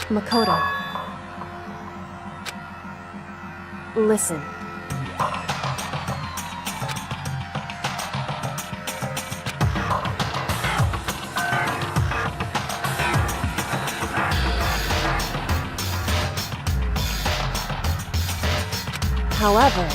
Makoto. Listen. However,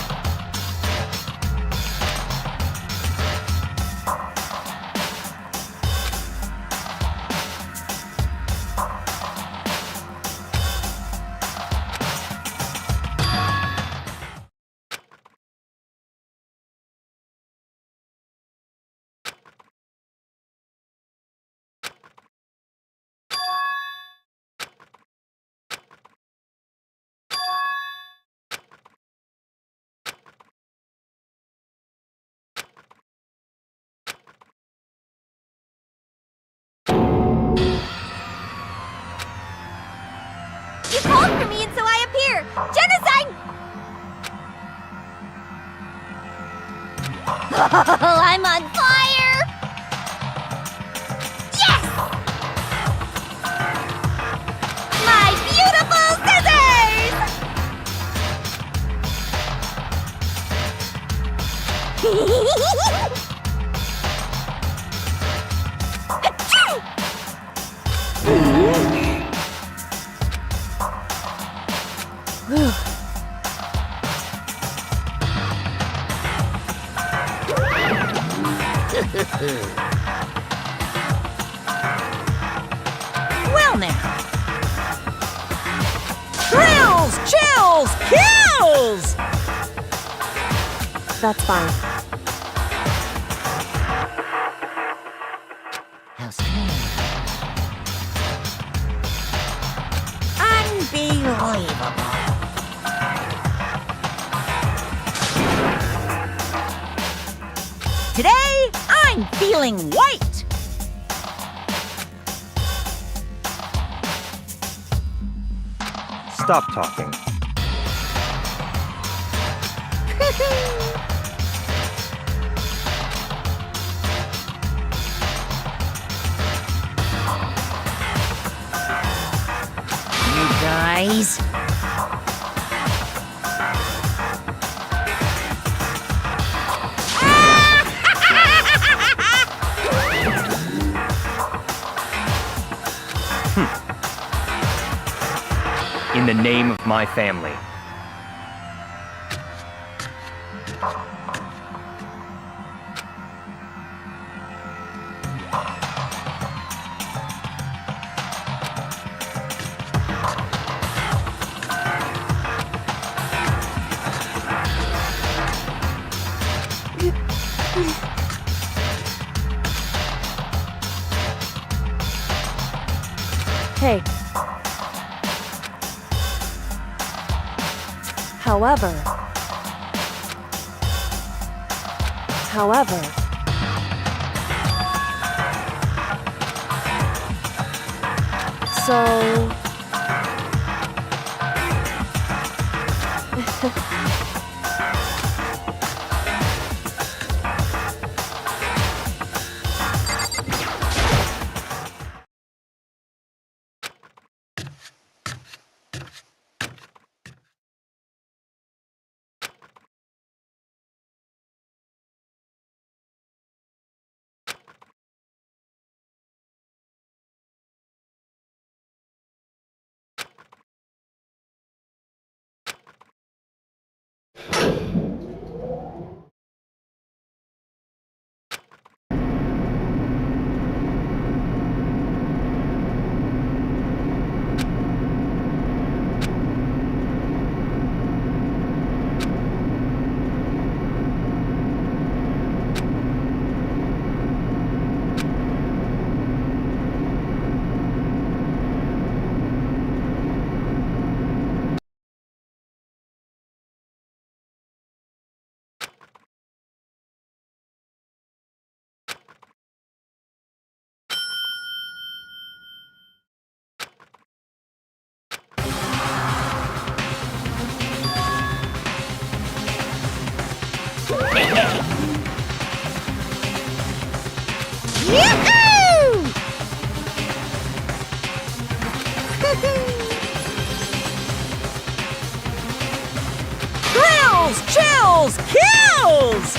You called for me and so I appear! Genocide! Oh, I'm on fire! Yes! My beautiful scissors! whew. Well now. Thrills, chills, kills! That's fine. How strange. Unbelievable. Today, I'm feeling white. Stop talking. You guys. In the name of my family. Hey. However, so Kills! Kills!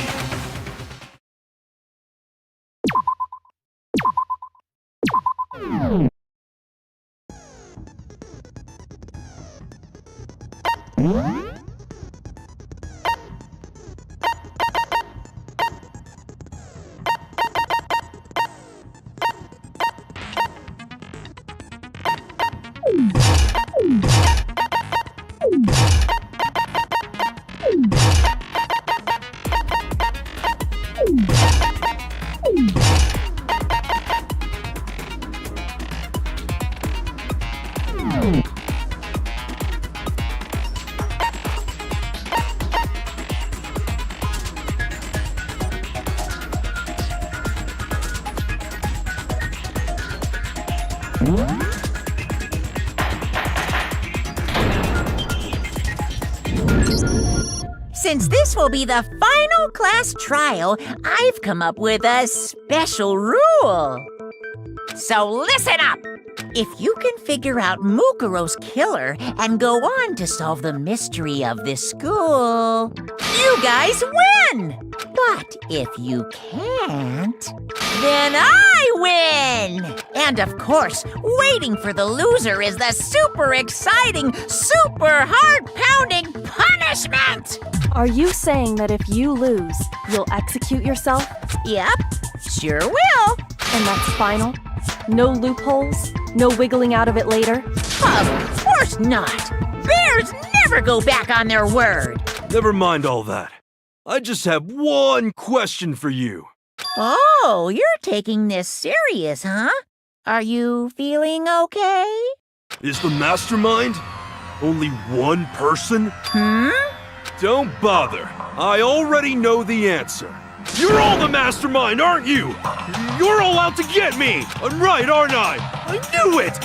Since this will be the final class trial, I've come up with a special rule. So listen up! If you can figure out Mukuro's killer and go on to solve the mystery of this school, you guys win! But if you can't, then I win! And of course, waiting for the loser is the super exciting, super heart-pounding punishment! Are you saying that if you lose, you'll execute yourself? Yep, sure will. And that's final? No loopholes? No wiggling out of it later? Of course not! Bears never go back on their word! Never mind all that. I just have one question for you. Oh, you're taking this serious, huh? Are you feeling okay? Is the mastermind only one person? Don't bother. I already know the answer. You're all the mastermind, aren't you? You're all out to get me! I'm right, aren't I? I knew it!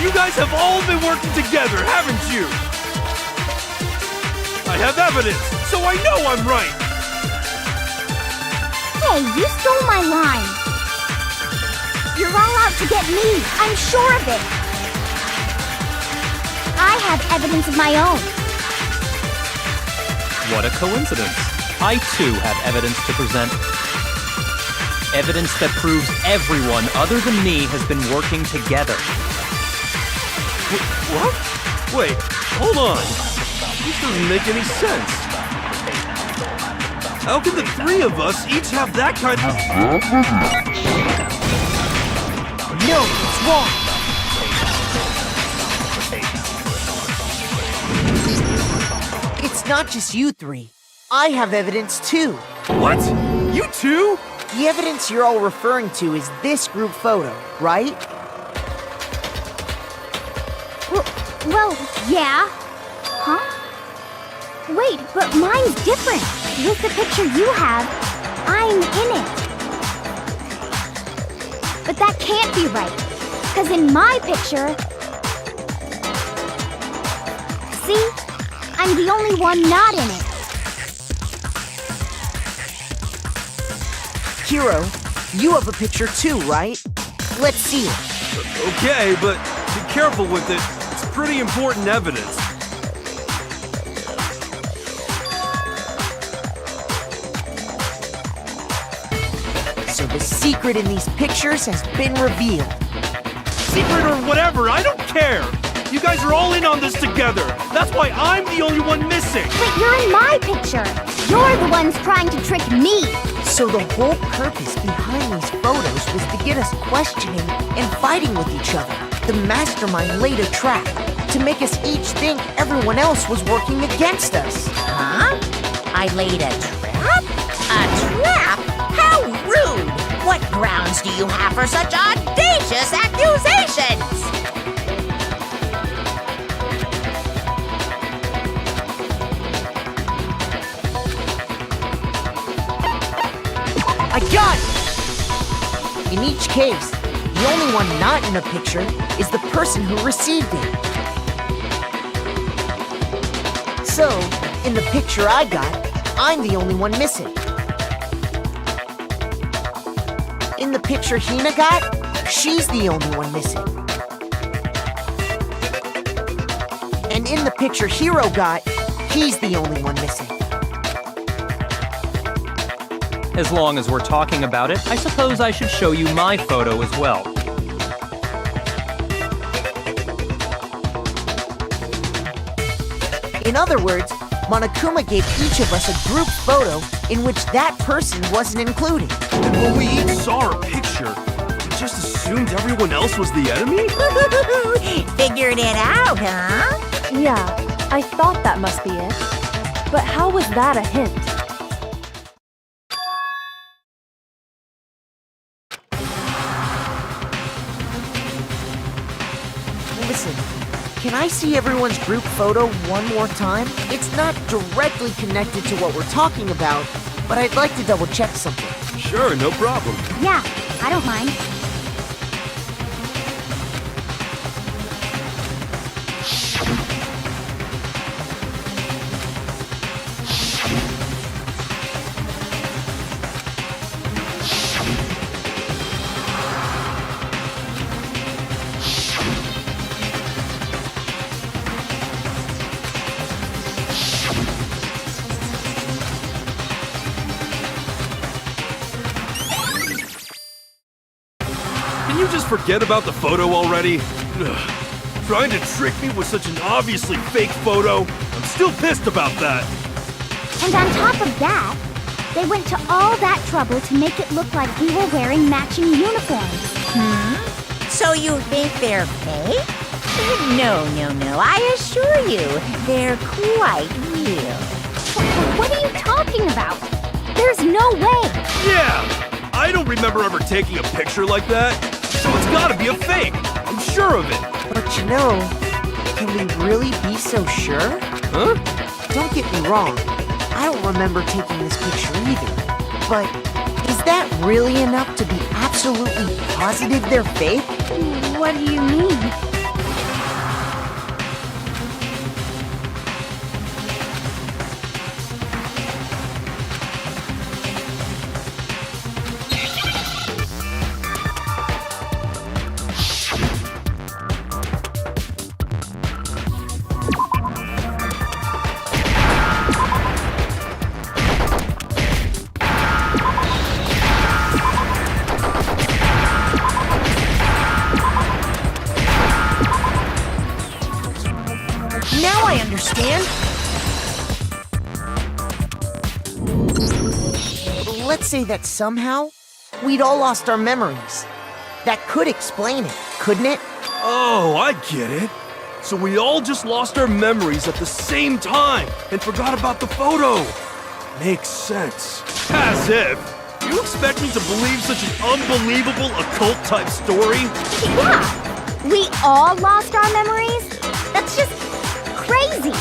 You guys have all been working together, haven't you? I have evidence, so I know I'm right! Hey, you stole my line. You're all out to get me. I'm sure of it. I have evidence of my own. What a coincidence. I too have evidence to present. Evidence that proves everyone other than me has been working together. What? Wait, hold on. This doesn't make any sense. How can the three of us each have that kind of... No, it's wrong! It's not just you three. I have evidence too. What? You too? The evidence you're all referring to is this group photo, right? Well, yeah. Huh? Wait, but mine's different. With the picture you have, I'm in it. But that can't be right. Because in my picture... See? I'm the only one not in it. Hiro, you have a picture too, right? Let's see it. Okay, but be careful with it. It's pretty important evidence. So the secret in these pictures has been revealed. Secret or whatever, I don't care! You guys are all in on this together! That's why I'm the only one missing! But you're in my picture. You're the ones trying to trick me. So the whole purpose behind these photos was to get us questioning and fighting with each other. The mastermind laid a trap to make us each think everyone else was working against us. Huh? I laid a trap? A trap? How rude! What grounds do you have for such audacious accusations? I got it! In each case, the only one not in a picture is the person who received it. So, in the picture I got, I'm the only one missing. In the picture Hina got, she's the only one missing. And in the picture Hiro got, he's the only one missing. As long as we're talking about it, I suppose I should show you my photo as well. In other words, Monokuma gave each of us a group photo in which that person wasn't included. And when we each saw our picture, we just assumed everyone else was the enemy? Figured it out, huh? Yeah, I thought that must be it. But how was that a hint? Listen, can I see everyone's group photo one more time? It's not directly connected to what we're talking about, but I'd like to double check something. Sure, no problem. Yeah, I don't mind. Can you just forget about the photo already? Ugh. Trying to trick me with such an obviously fake photo? I'm still pissed about that. And on top of that, they went to all that trouble to make it look like we were wearing matching uniforms. So you think they're fake? No. I assure you, they're quite real. What are you talking about? There's no way. Yeah! I don't remember ever taking a picture like that, so it's gotta be a fake. I'm sure of it. But you know, can we really be so sure? Huh? Don't get me wrong, I don't remember taking this picture either. But is that really enough to be absolutely positive they're fake? What do you mean? Now I understand. Let's say that somehow we'd all lost our memories. That could explain it, couldn't it? Oh, I get it. So we all just lost our memories at the same time and forgot about the photo. Makes sense. As if. You expect me to believe such an unbelievable occult-type story? Yeah, we all lost our memories? That's just crazy.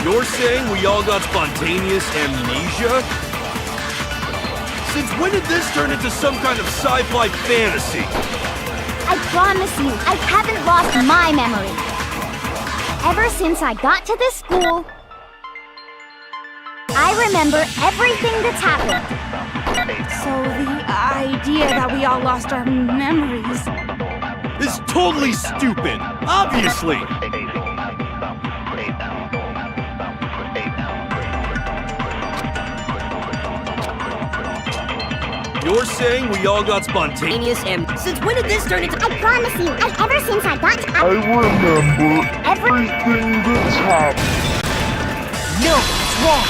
You're saying we all got spontaneous amnesia? Since when did this turn into some kind of sci-fi fantasy? I promise you, I haven't lost my memory. Ever since I got to this school, I remember everything that's happened. So the idea that we all lost our memories. It's totally stupid, obviously! You're saying we all got spontaneous and since when did this turn into— I promise you, ever since I got to— I remember everything that's happened. No, it's wrong.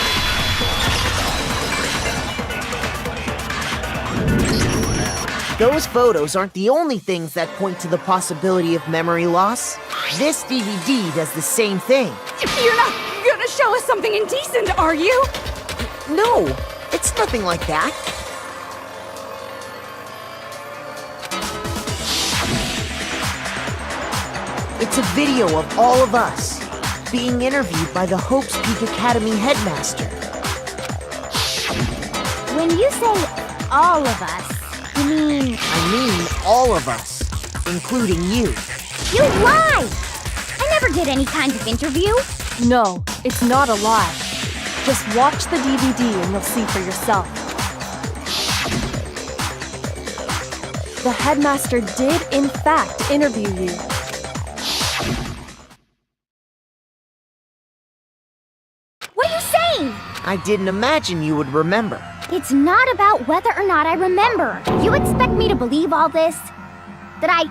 Those photos aren't the only things that point to the possibility of memory loss. This DVD does the same thing. You're not gonna show us something indecent, are you? No, it's nothing like that. It's a video of all of us being interviewed by the Hope's Peak Academy headmaster. When you say all of us, you mean... I mean all of us, including you. You lie! I never did any kind of interview. No, it's not a lie. Just watch the DVD and you'll see for yourself. The headmaster did, in fact, interview you. What are you saying? I didn't imagine you would remember. It's not about whether or not I remember. You expect me to believe all this? That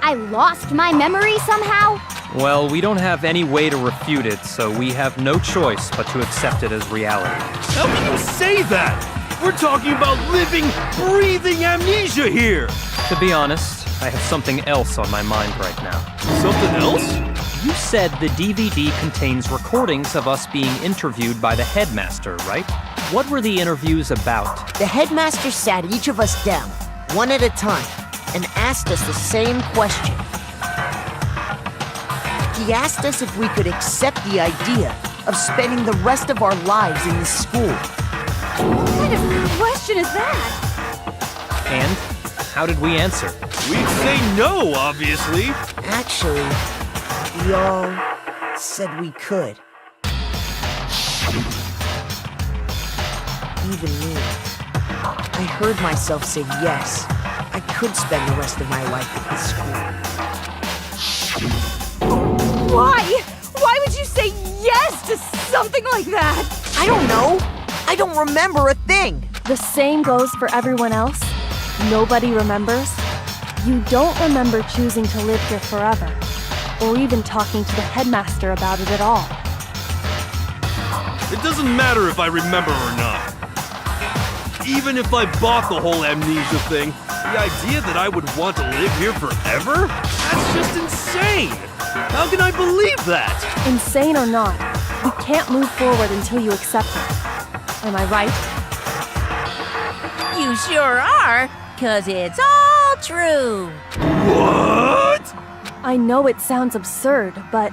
I lost my memory somehow? Well, we don't have any way to refute it, so we have no choice but to accept it as reality. How can you say that? We're talking about living, breathing amnesia here! To be honest, I have something else on my mind right now. Something else? You said the DVD contains recordings of us being interviewed by the headmaster, right? What were the interviews about? The headmaster sat each of us down, one at a time, and asked us the same question. He asked us if we could accept the idea of spending the rest of our lives in this school. What kind of question is that? And how did we answer? We'd say no, obviously. Actually, we all said we could. Even me. I heard myself say yes. I could spend the rest of my life at this school. Why? Why would you say yes to something like that? I don't know. I don't remember a thing. The same goes for everyone else. Nobody remembers. You don't remember choosing to live here forever, or even talking to the headmaster about it at all. It doesn't matter if I remember or not. Even if I bought the whole amnesia thing, the idea that I would want to live here forever? That's just insane! How can I believe that? Insane or not, you can't move forward until you accept it. Am I right? You sure are, 'cause it's all true. What? I know it sounds absurd, but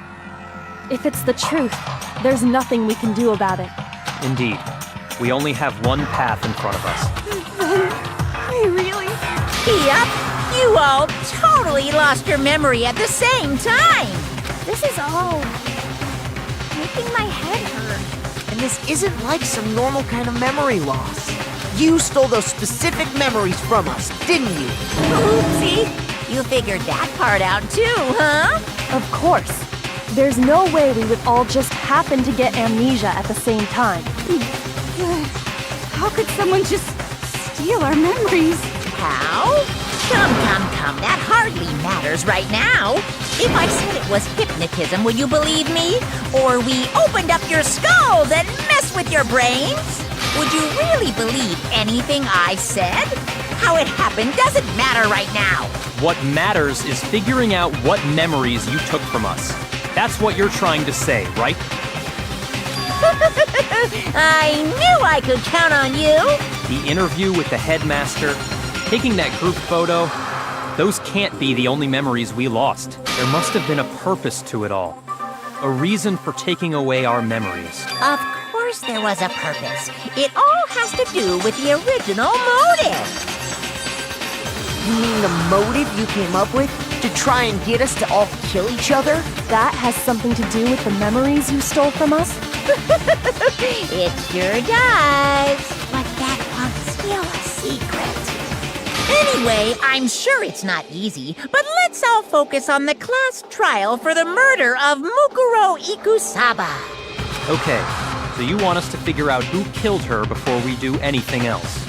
if it's the truth, there's nothing we can do about it. Indeed. We only have one path in front of us. Really? Yep, you all totally lost your memory at the same time. This is all making my head hurt. And this isn't like some normal kind of memory loss. You stole those specific memories from us, didn't you? Oopsie, you figured that part out too, huh? Of course. There's no way we would all just happen to get amnesia at the same time. How could someone just steal our memories? How? Come, that hardly matters right now. If I said it was hypnotism, would you believe me? Or we opened up your skulls and messed with your brains? Would you really believe anything I said? How it happened doesn't matter right now. What matters is figuring out what memories you took from us. That's what you're trying to say, right? I knew I could count on you. The interview with the headmaster, taking that group photo, those can't be the only memories we lost. There must have been a purpose to it all. A reason for taking away our memories. Of course there was a purpose. It all has to do with the original motive. You mean the motive you came up with to try and get us to all kill each other? That has something to do with the memories you stole from us? It sure does. But that one's still a secret. Anyway, I'm sure it's not easy, but let's all focus on the class trial for the murder of Mukuro Ikusaba. Okay, so you want us to figure out who killed her before we do anything else.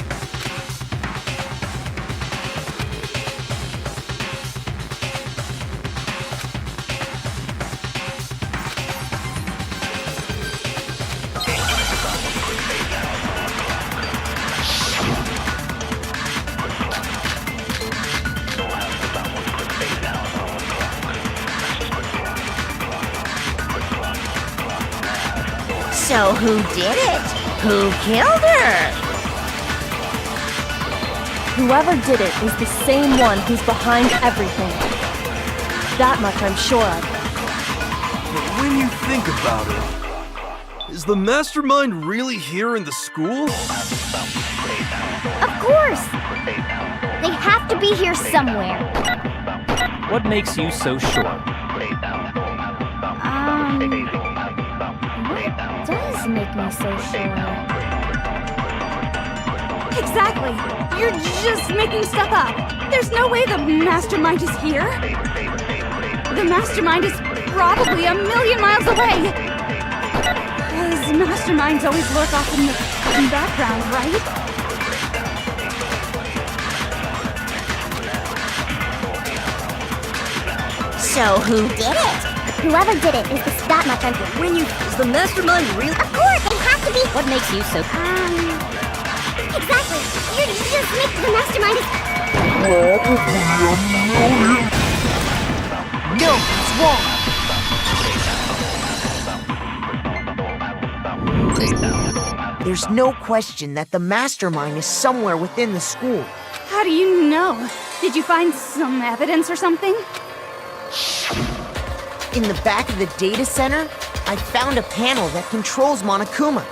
So who did it? Who killed her? Whoever did it is the same one who's behind everything. That much I'm sure of. But when you think about it, is the mastermind really here in the school? Of course! They have to be here somewhere. What makes you so sure? What does make me so sure? Exactly. You're just making stuff up. There's no way the mastermind is here. The mastermind is probably a million miles away. Those masterminds always lurk off in the background, right? So who did it? Whoever did it is that much unclear. Is the mastermind real? Of course, it has to be. What makes you so... Exactly. You're just making the mastermind is. No, it's wrong. There's no question that the mastermind is somewhere within the school. How do you know? Did you find some evidence or something? In the back of the data center, I found a panel that controls Monokuma.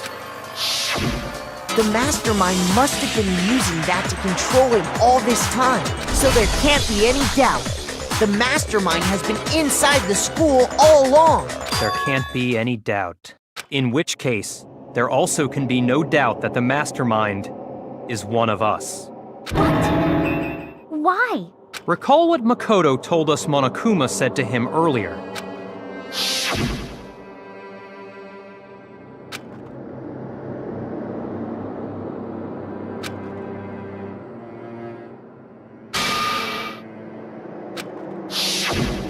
The mastermind must have been using that to control him all this time, so there can't be any doubt. The mastermind has been inside the school all along. There can't be any doubt. In which case, there also can be no doubt that the mastermind is one of us. Why? Recall what Makoto told us Monokuma said to him earlier.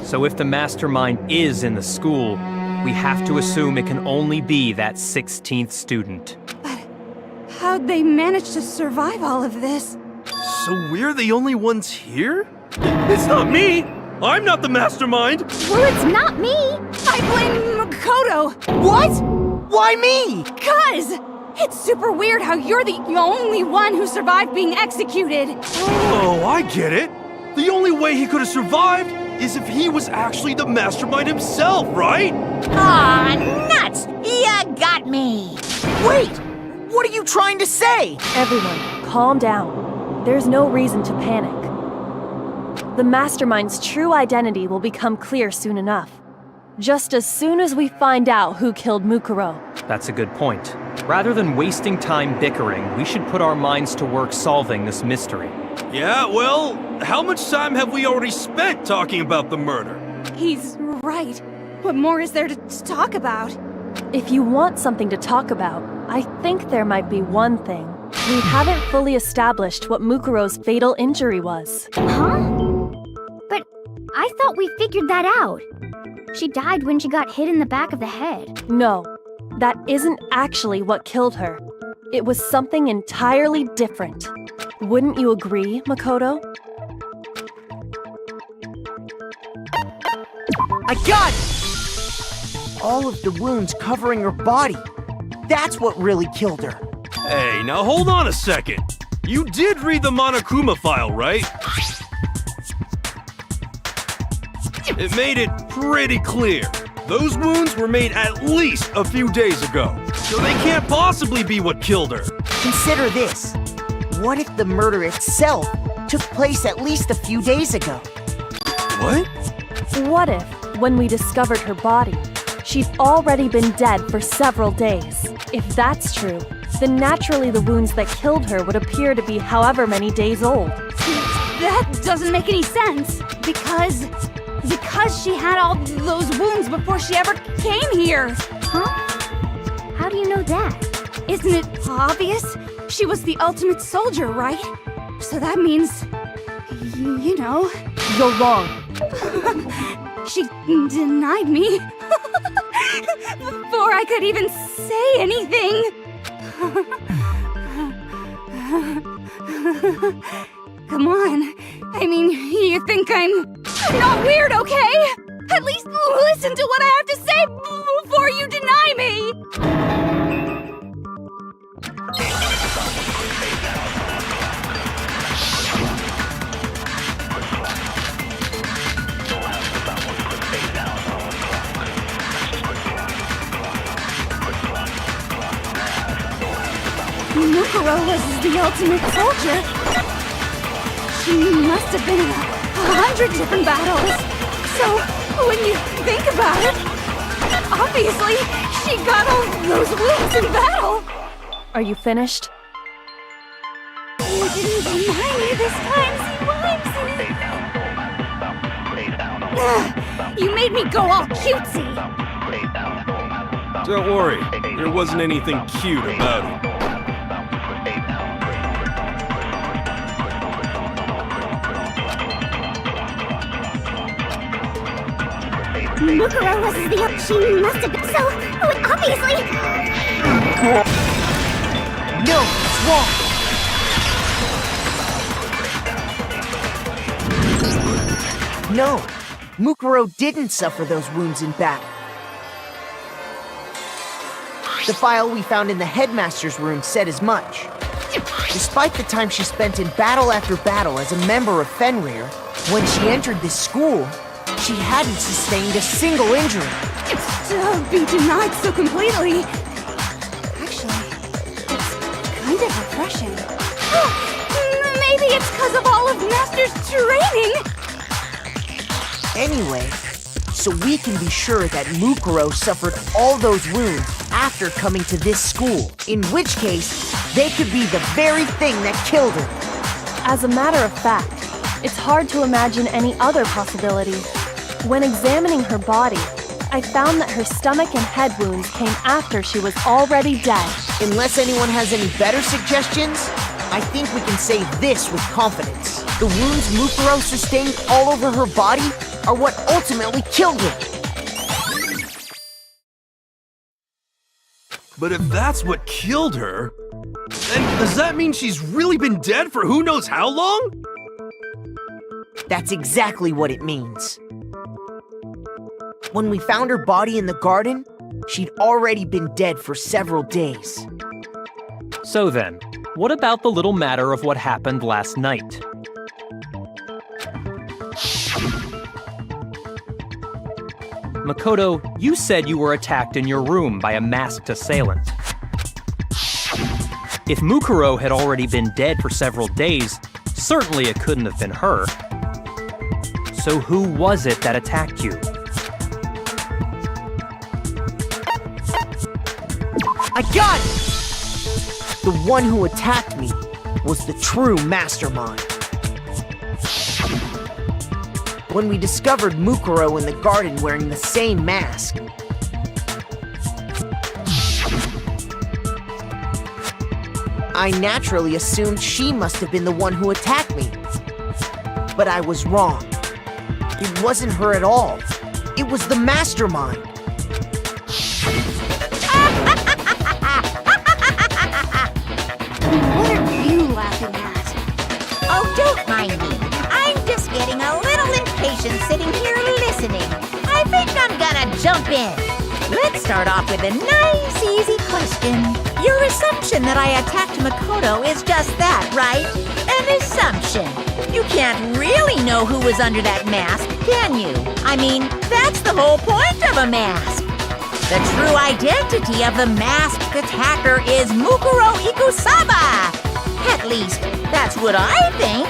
So if the mastermind is in the school, we have to assume it can only be that 16th student. How'd they manage to survive all of this? So we're the only ones here? It's not me! I'm not the mastermind! Well, it's not me. I blame Makoto! What? Why me? 'Cause it's super weird how you're the only one who survived being executed. Oh, I get it. The only way he could have survived is if he was actually the mastermind himself, right? Aw, nuts! You got me! Wait! What are you trying to say? Everyone, calm down. There's no reason to panic. The mastermind's true identity will become clear soon enough. Just as soon as we find out who killed Mukuro. That's a good point. Rather than wasting time bickering, we should put our minds to work solving this mystery. Yeah, well, how much time have we already spent talking about the murder? He's right. What more is there to talk about? If you want something to talk about, I think there might be one thing. We haven't fully established what Mukuro's fatal injury was. Huh? But I thought we figured that out. She died when she got hit in the back of the head. No, that isn't actually what killed her. It was something entirely different. Wouldn't you agree, Makoto? I got it! All of the wounds covering her body. That's what really killed her. Hey, now hold on a second. You did read the Monokuma file, right? It made it pretty clear. Those wounds were made at least a few days ago, so they can't possibly be what killed her. Consider this. What if the murder itself took place at least a few days ago? What? What if, when we discovered her body, she'd already been dead for several days? If that's true, then naturally the wounds that killed her would appear to be however many days old. That doesn't make any sense. Because she had all those wounds before she ever came here. Huh? How do you know that? Isn't it obvious? She was the ultimate soldier, right? So that means, you know. You're wrong. She denied me before I could even say anything. Come on. I mean, you think I'm not weird, okay? At least listen to what I have to say before you deny me. Mukuro was the ultimate soldier, she must have been in 100 different battles. So, when you think about it, obviously, she got all those wounds in battle. Are you finished? You didn't remind me this time, Wimsey. You made me go all cutesy. Don't worry, there wasn't anything cute about it. Mukuro was the... She must have been... So, obviously... No, it's wrong. No, Mukuro didn't suffer those wounds in battle. The file we found in the headmaster's room said as much. Despite the time she spent in battle after battle as a member of Fenrir, when she entered this school, she hadn't sustained a single injury. To be denied so completely. Actually, it's kind of refreshing. Maybe it's because of all of Master's training. Anyway, so we can be sure that Mukuro suffered all those wounds after coming to this school, in which case, they could be the very thing that killed her. As a matter of fact, it's hard to imagine any other possibility. When examining her body, I found that her stomach and head wounds came after she was already dead. Unless anyone has any better suggestions, I think we can say this with confidence. The wounds Mukuro sustained all over her body are what ultimately killed her. But if that's what killed her, then does that mean she's really been dead for who knows how long? That's exactly what it means. When we found her body in the garden, she'd already been dead for several days. So then, what about the little matter of what happened last night? Makoto, you said you were attacked in your room by a masked assailant. If Mukuro had already been dead for several days, certainly it couldn't have been her. So who was it that attacked you? I got it! The one who attacked me was the true mastermind. When we discovered Mukuro in the garden wearing the same mask, I naturally assumed she must have been the one who attacked me. But I was wrong. It wasn't her at all. It was the mastermind. What are you laughing at? Oh, don't mind me. I'm just getting a little impatient sitting here listening. I think I'm gonna jump in. Let's start off with a nice, easy question. Your assumption that I attacked Makoto is just that, right? An assumption. You can't really know who was under that mask, can you? I mean, that's the whole point of a mask. The true identity of the masked attacker is Mukuro Ikusaba. At least, that's what I think.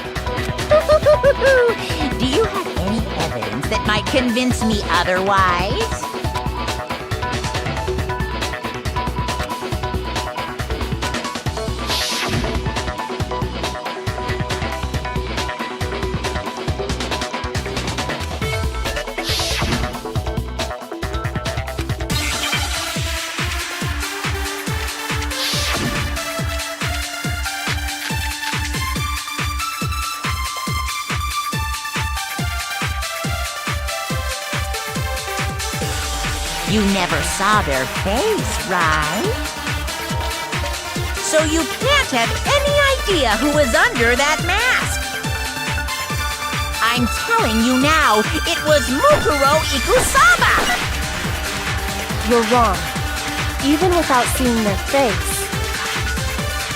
Do you have any evidence that might convince me otherwise? You never saw their face, right? So you can't have any idea who was under that mask. I'm telling you now, it was Mukuro Ikusaba! You're wrong. Even without seeing their face,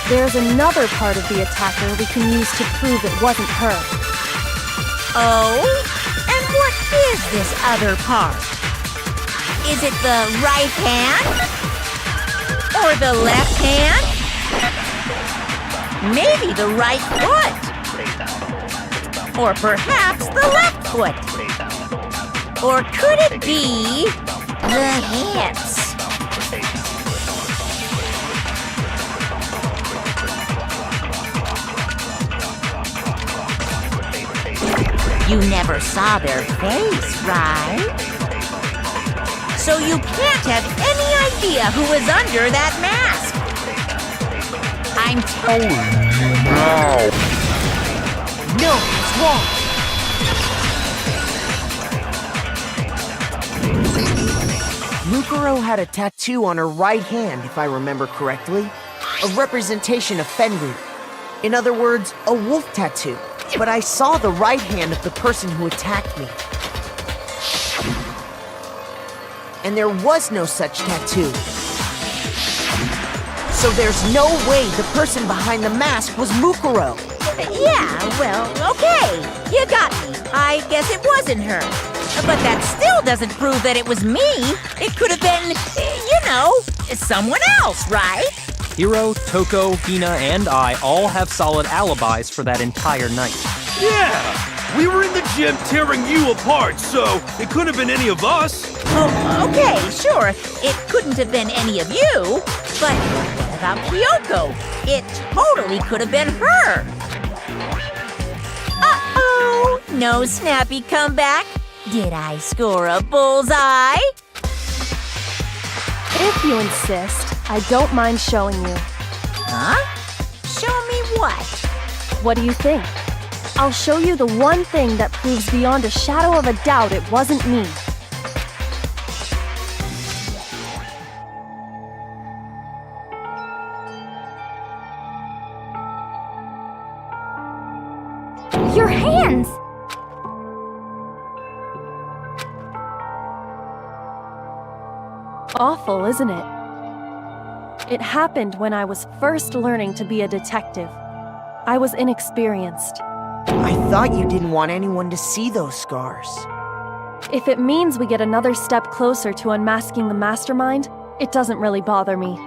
there's another part of the attacker we can use to prove it wasn't her. Oh? And what is this other part? Is it the right hand? Or the left hand? Maybe the right foot. Or perhaps the left foot. Or could it be the hips? You never saw their face, right? So you can't have any idea who is under that mask. I'm telling you now. No, it's wrong. Mukuro had a tattoo on her right hand, if I remember correctly. A representation of Fenrir. In other words, a wolf tattoo. But I saw the right hand of the person who attacked me. And there was no such tattoo. So there's no way the person behind the mask was Mukuro. Yeah, well, okay. You got me. I guess it wasn't her. But that still doesn't prove that it was me. It could have been, someone else, right? Hiro, Toko, Hina, and I all have solid alibis for that entire night. Yeah! We were in the gym tearing you apart, so it couldn't have been any of us. Oh, okay, sure. It couldn't have been any of you. But what about Kyoko? It totally could have been her. Uh-oh! No snappy comeback? Did I score a bullseye? If you insist, I don't mind showing you. Huh? Show me what? What do you think? I'll show you the one thing that proves beyond a shadow of a doubt it wasn't me. Your hands! Awful, isn't it? It happened when I was first learning to be a detective. I was inexperienced. I thought you didn't want anyone to see those scars. If it means we get another step closer to unmasking the mastermind, it doesn't really bother me.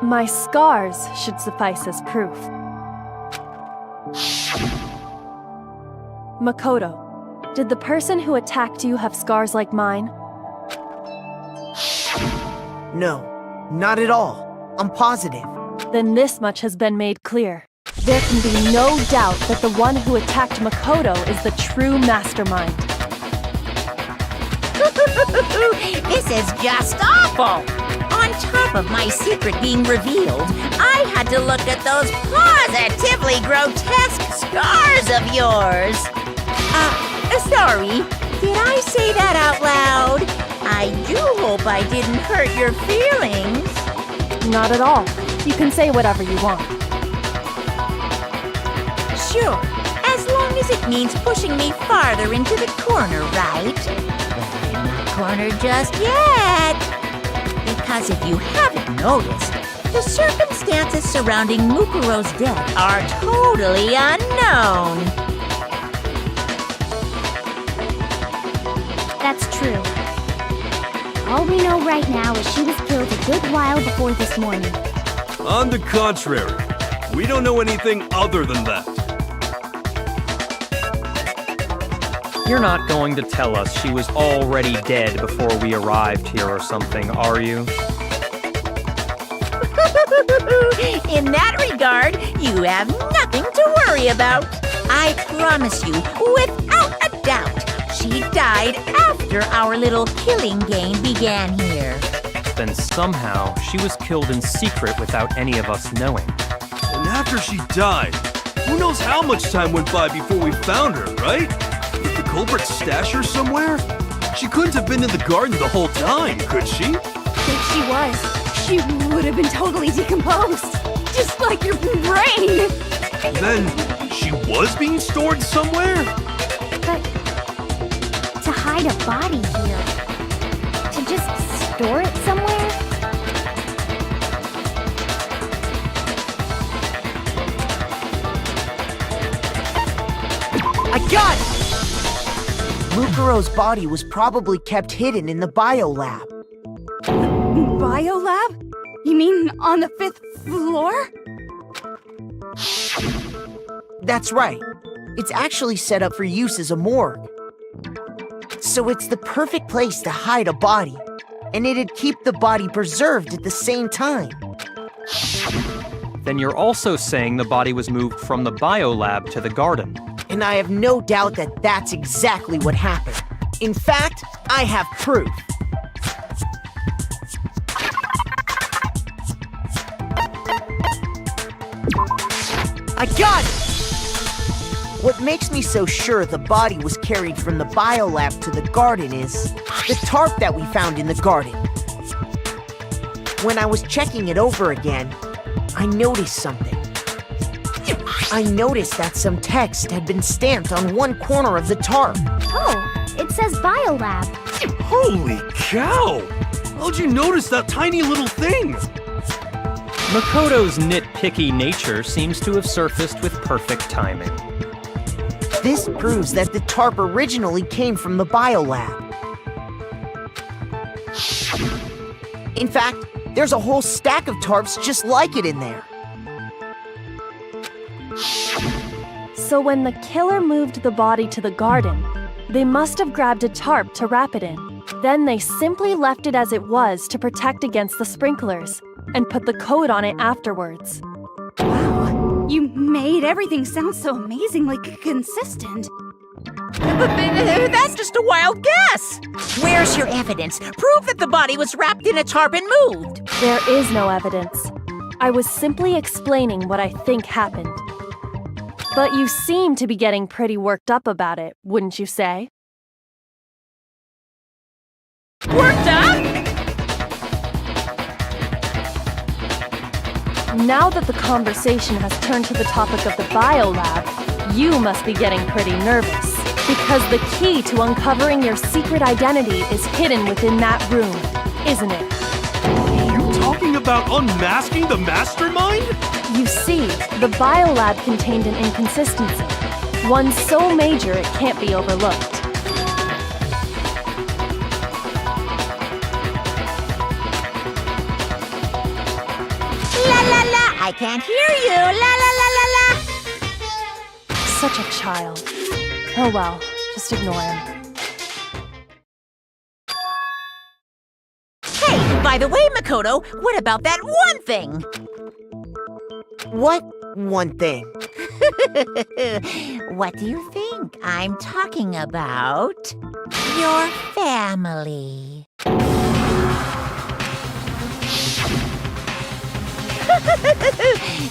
My scars should suffice as proof. Makoto, did the person who attacked you have scars like mine? No, not at all. I'm positive. Then this much has been made clear. There can be no doubt that the one who attacked Makoto is the true mastermind. This is just awful! On top of my secret being revealed, I had to look at those positively grotesque scars of yours. Sorry, did I say that out loud? I do hope I didn't hurt your feelings. Not at all. You can say whatever you want. Sure, as long as it means pushing me farther into the corner, right? But I'm not cornered just yet. Because if you haven't noticed, the circumstances surrounding Mukuro's death are totally unknown. That's true. All we know right now is she was killed a good while before this morning. On the contrary, we don't know anything other than that. You're not going to tell us she was already dead before we arrived here or something, are you? In that regard, you have nothing to worry about. I promise you, without a doubt, she died after our little killing game began here. Then somehow she was killed in secret without any of us knowing. And after she died, who knows how much time went by before we found her, right? Did the culprit stash her somewhere? She couldn't have been in the garden the whole time, could she? If she was, she would have been totally decomposed. Just like your brain. Then she was being stored somewhere? But to hide a body here, to just store it somewhere? I got it! Mukuro's body was probably kept hidden in the biolab. Biolab? You mean on the 5th floor? That's right. It's actually set up for use as a morgue. So it's the perfect place to hide a body, and it'd keep the body preserved at the same time. Then you're also saying the body was moved from the biolab to the garden. And I have no doubt that that's exactly what happened. In fact, I have proof. I got it! What makes me so sure the body was carried from the biolab to the garden is the tarp that we found in the garden. When I was checking it over again, I noticed something. I noticed that some text had been stamped on one corner of the tarp. Oh, it says Biolab. Holy cow! How'd you notice that tiny little thing? Makoto's nitpicky nature seems to have surfaced with perfect timing. This proves that the tarp originally came from the biolab. In fact, there's a whole stack of tarps just like it in there. So when the killer moved the body to the garden, they must have grabbed a tarp to wrap it in. Then they simply left it as it was to protect against the sprinklers, and put the coat on it afterwards. Wow, you made everything sound so amazingly consistent. That's just a wild guess. Where's your evidence? Prove that the body was wrapped in a tarp and moved. There is no evidence. I was simply explaining what I think happened. But you seem to be getting pretty worked up about it, wouldn't you say? Worked up? Now that the conversation has turned to the topic of the biolab, you must be getting pretty nervous. Because the key to uncovering your secret identity is hidden within that room, isn't it? You talking about unmasking the mastermind? You see, the biolab contained an inconsistency. One so major it can't be overlooked. La la la, I can't hear you. La la la la la. Such a child. Oh well, just ignore him. Hey, by the way, Makoto, what about that one thing? What one thing? What do you think? I'm talking about your family.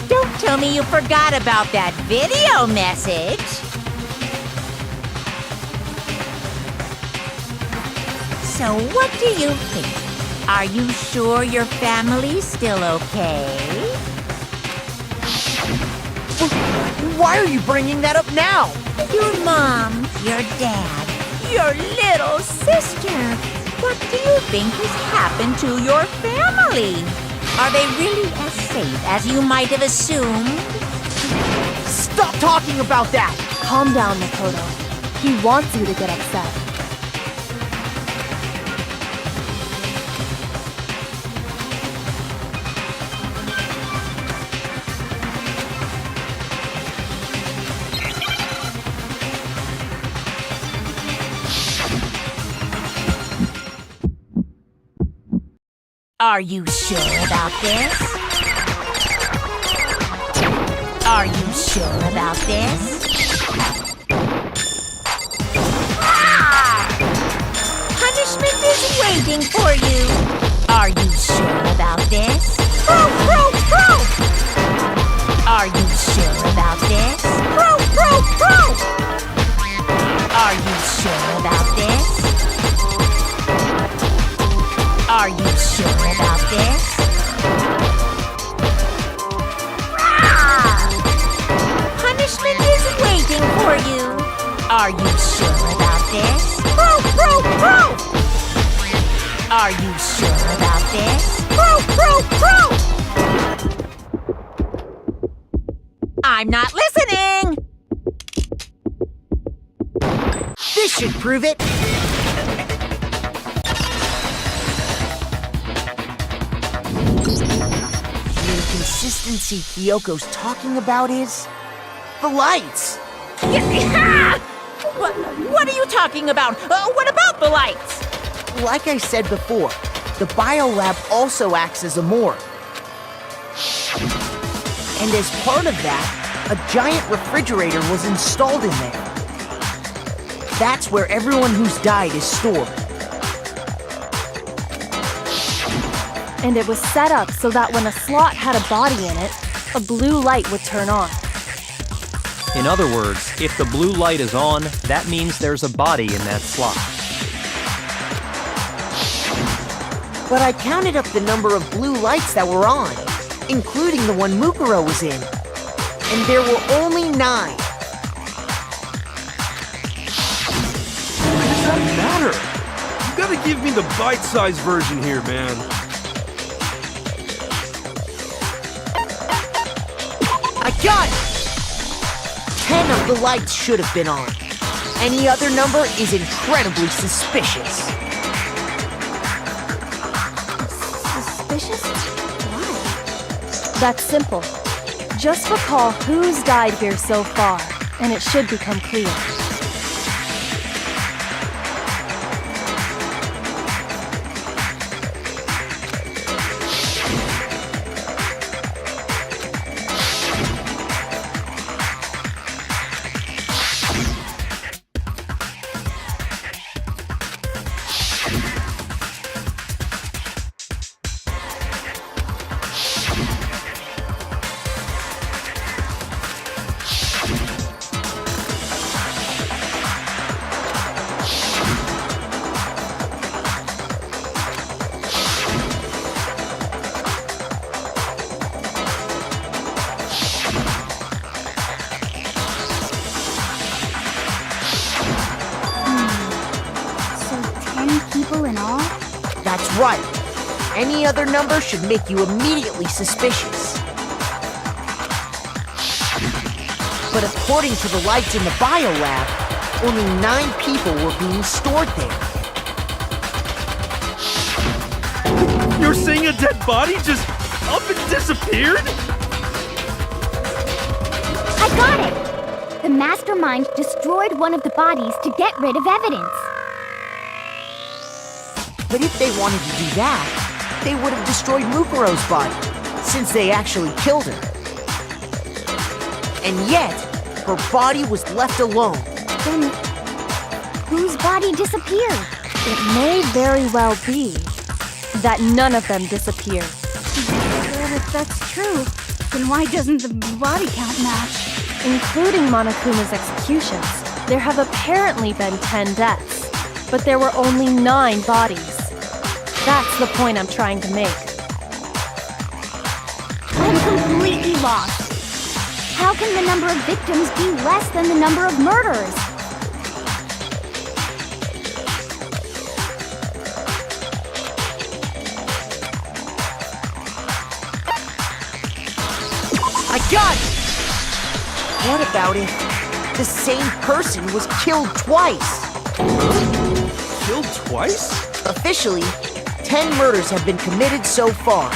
Don't tell me you forgot about that video message. So what do you think? Are you sure your family's still okay? Why are you bringing that up now? Your mom, your dad, your little sister. What do you think has happened to your family? Are they really as safe as you might have assumed? Stop talking about that! Calm down, Makoto. He wants you to get upset. Are you sure about this? Are you sure about this? Ah! Punishment is waiting for you. Are you sure about this? Pro, pro, pro! Are you sure about this? Pro, pro, pro! Are you sure about this? Are you sure about this? Ah! Punishment is waiting for you. Are you sure about this? Pro, pro, pro! Are you sure about this? Pro, pro, pro! I'm not listening! This should prove it. The inconsistency Kyoko's talking about is the lights. What are you talking about? What about the lights? Like I said before, the biolab also acts as a morgue. And as part of that, a giant refrigerator was installed in there. That's where everyone who's died is stored. And it was set up so that when a slot had a body in it, a blue light would turn on. In other words, if the blue light is on, that means there's a body in that slot. But I counted up the number of blue lights that were on, including the one Mukuro was in. And there were only 9. What does that matter? You gotta give me the bite-sized version here, man. I got it! 10 of the lights should have been on. Any other number is incredibly suspicious. Suspicious? Why? That's simple. Just recall who's died here so far, and it should become clear. That's right. Any other number should make you immediately suspicious. But according to the lights in the biolab, only 9 people were being stored there. You're saying a dead body just up and disappeared? I got it! The mastermind destroyed one of the bodies to get rid of evidence. But if they wanted to do that, they would have destroyed Mukuro's body, since they actually killed her. And yet, her body was left alone. Then, whose body disappeared? It may very well be that none of them disappeared. Well, if that's true, then why doesn't the body count match? Including Monokuma's executions, there have apparently been 10 deaths, but there were only 9 bodies. That's the point I'm trying to make. I'm completely lost. How can the number of victims be less than the number of murders? I got it! What about if the same person was killed twice? Killed twice? Officially, 10 murders have been committed so far.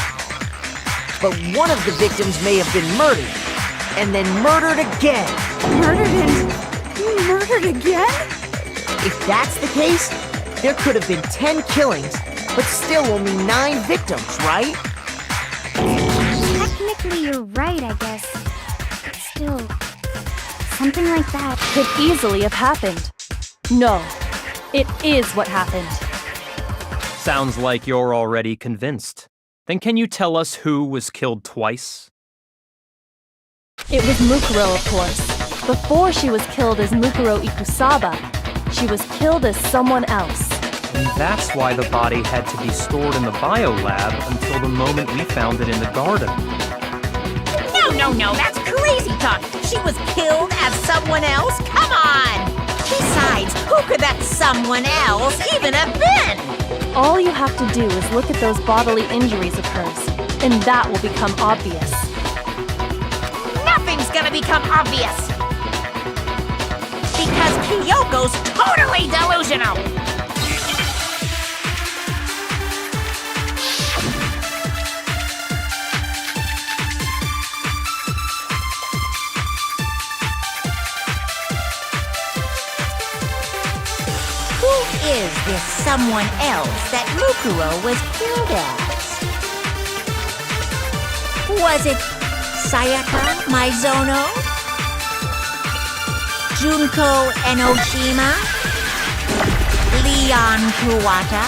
But one of the victims may have been murdered, and then murdered again. Murdered and murdered again? If that's the case, there could have been 10 killings, but still only 9 victims, right? Technically, you're right, I guess. But still, something like that Could easily have happened. No, it is what happened. Sounds like you're already convinced. Then can you tell us who was killed twice? It was Mukuro, of course. Before she was killed as Mukuro Ikusaba, she was killed as someone else. And that's why the body had to be stored in the biolab until the moment we found it in the garden. No, that's crazy talk. She was killed as someone else? Come on! Besides, who could that someone else even have been? All you have to do is look at those bodily injuries of hers, and that will become obvious. Nothing's gonna become obvious! Because Kyoko's totally delusional! Who is this someone else that Mukuro was killed as? Was it Sayaka Maizono? Junko Enoshima? Leon Kuwata?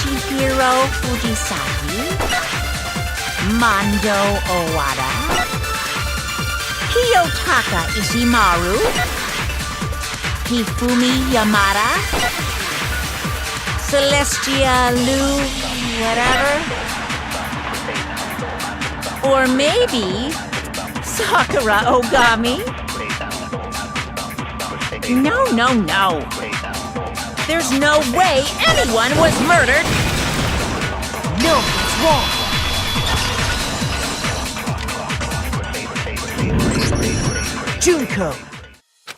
Chihiro Fujisaki? Mondo Owada? Kiyotaka Ishimaru? Hifumi Yamada? Celestia Lu whatever? Or maybe Sakura Ogami? No, no, no. There's no way anyone was murdered. No, it's wrong. Junko.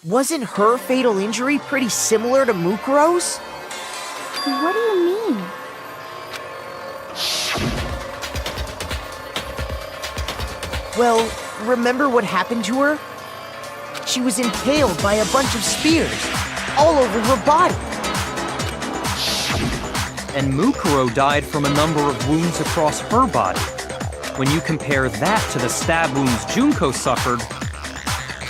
Wasn't her fatal injury pretty similar to Mukuro's? What do you mean? Well, remember what happened to her? She was impaled by a bunch of spears, all over her body. And Mukuro died from a number of wounds across her body. When you compare that to the stab wounds Junko suffered...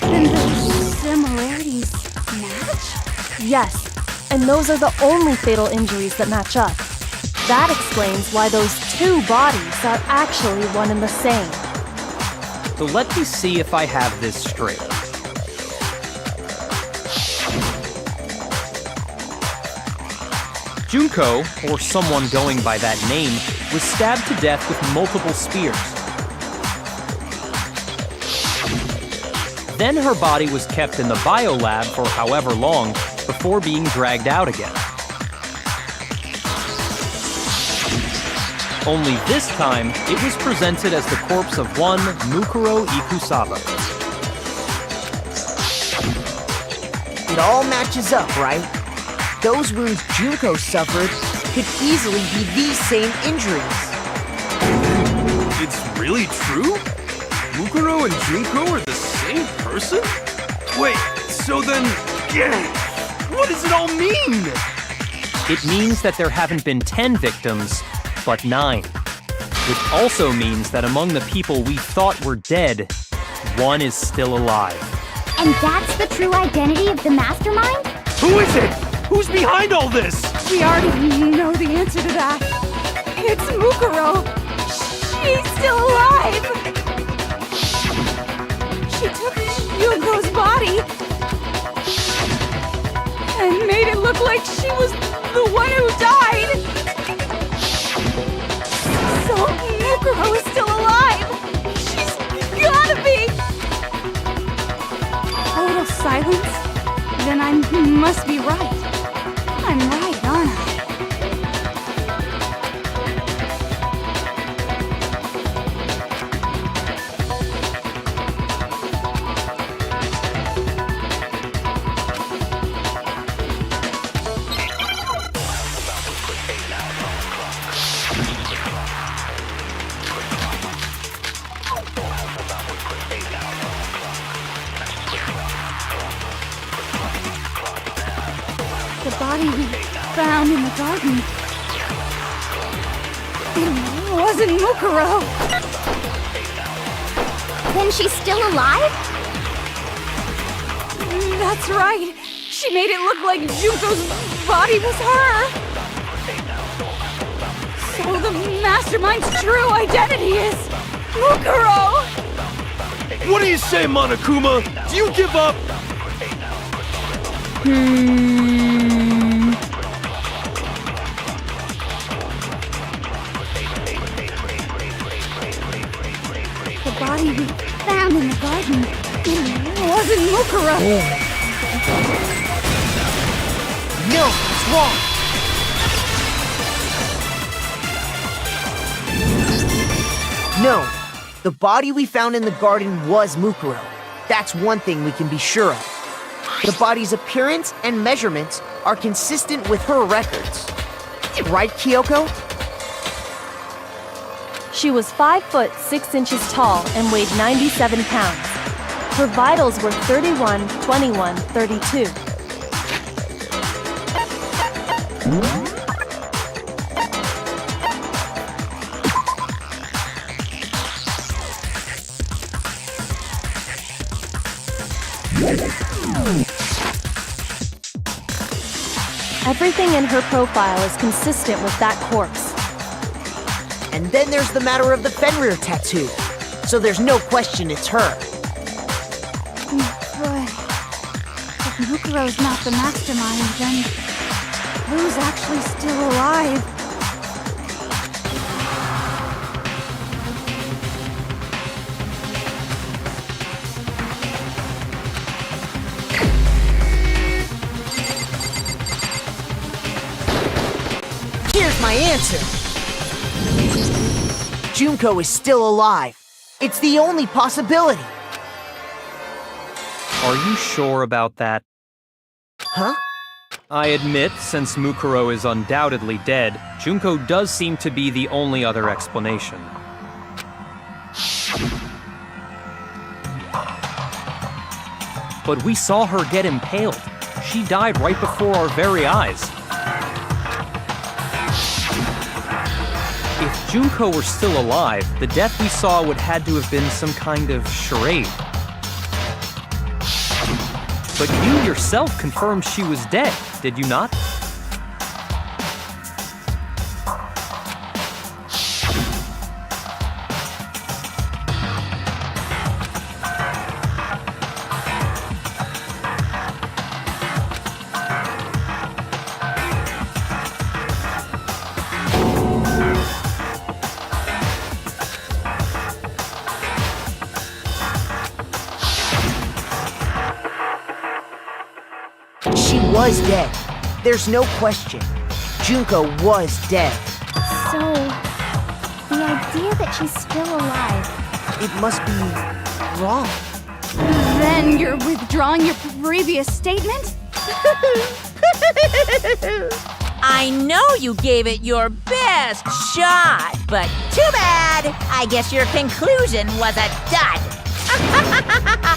Then the similarities match? Yes, and those are the only fatal injuries that match up. That explains why those two bodies are actually one and the same. So let me see if I have this straight. Junko, or someone going by that name, was stabbed to death with multiple spears. Then her body was kept in the biolab for however long before being dragged out again. Only this time, it was presented as the corpse of one Mukuro Ikusaba. It all matches up, right? Those wounds Junko suffered could easily be these same injuries. It's really true? Mukuro and Junko are the same person? Wait, so then... what does it all mean? It means that there haven't been 10 victims, but 9. Which also means that among the people we thought were dead, one is still alive. And that's the true identity of the mastermind? Who is it? Who's behind all this? We already know the answer to that. It's Mukuro. She's still alive. She took Junko's body and made it look like she was the one who died. So Mukuro is still alive. She's gotta be. Total silence? Then I must be right. I'm right, aren't I? The body we found in the garden. It wasn't Mukuro. Then she's still alive? That's right. She made it look like Junko's body was her. So the mastermind's true identity is Mukuro. What do you say, Monokuma? Do you give up? The body we found in the garden, it wasn't Mukuro. No, it's wrong. No, the body we found in the garden was Mukuro. That's one thing we can be sure of. The body's appearance and measurements are consistent with her records. Right, Kyoko? She was 5 foot 6 inches tall and weighed 97 pounds. Her vitals were 31, 21, 32. Everything in her profile is consistent with that corpse. And then there's the matter of the Fenrir tattoo. So there's no question it's her. But if Mukuro's not the mastermind, then who's actually still alive? Here's my answer. Junko is still alive. It's the only possibility. Are you sure about that? Huh? I admit, since Mukuro is undoubtedly dead, Junko does seem to be the only other explanation. But we saw her get impaled. She died right before our very eyes. If Junko were still alive, the death we saw would had to have been some kind of charade. But you yourself confirmed she was dead, did you not? She was dead. There's no question. Junko was dead. So, the idea that she's still alive. It must be wrong. Then you're withdrawing your previous statement? I know you gave it your best shot, but too bad. I guess your conclusion was a dud.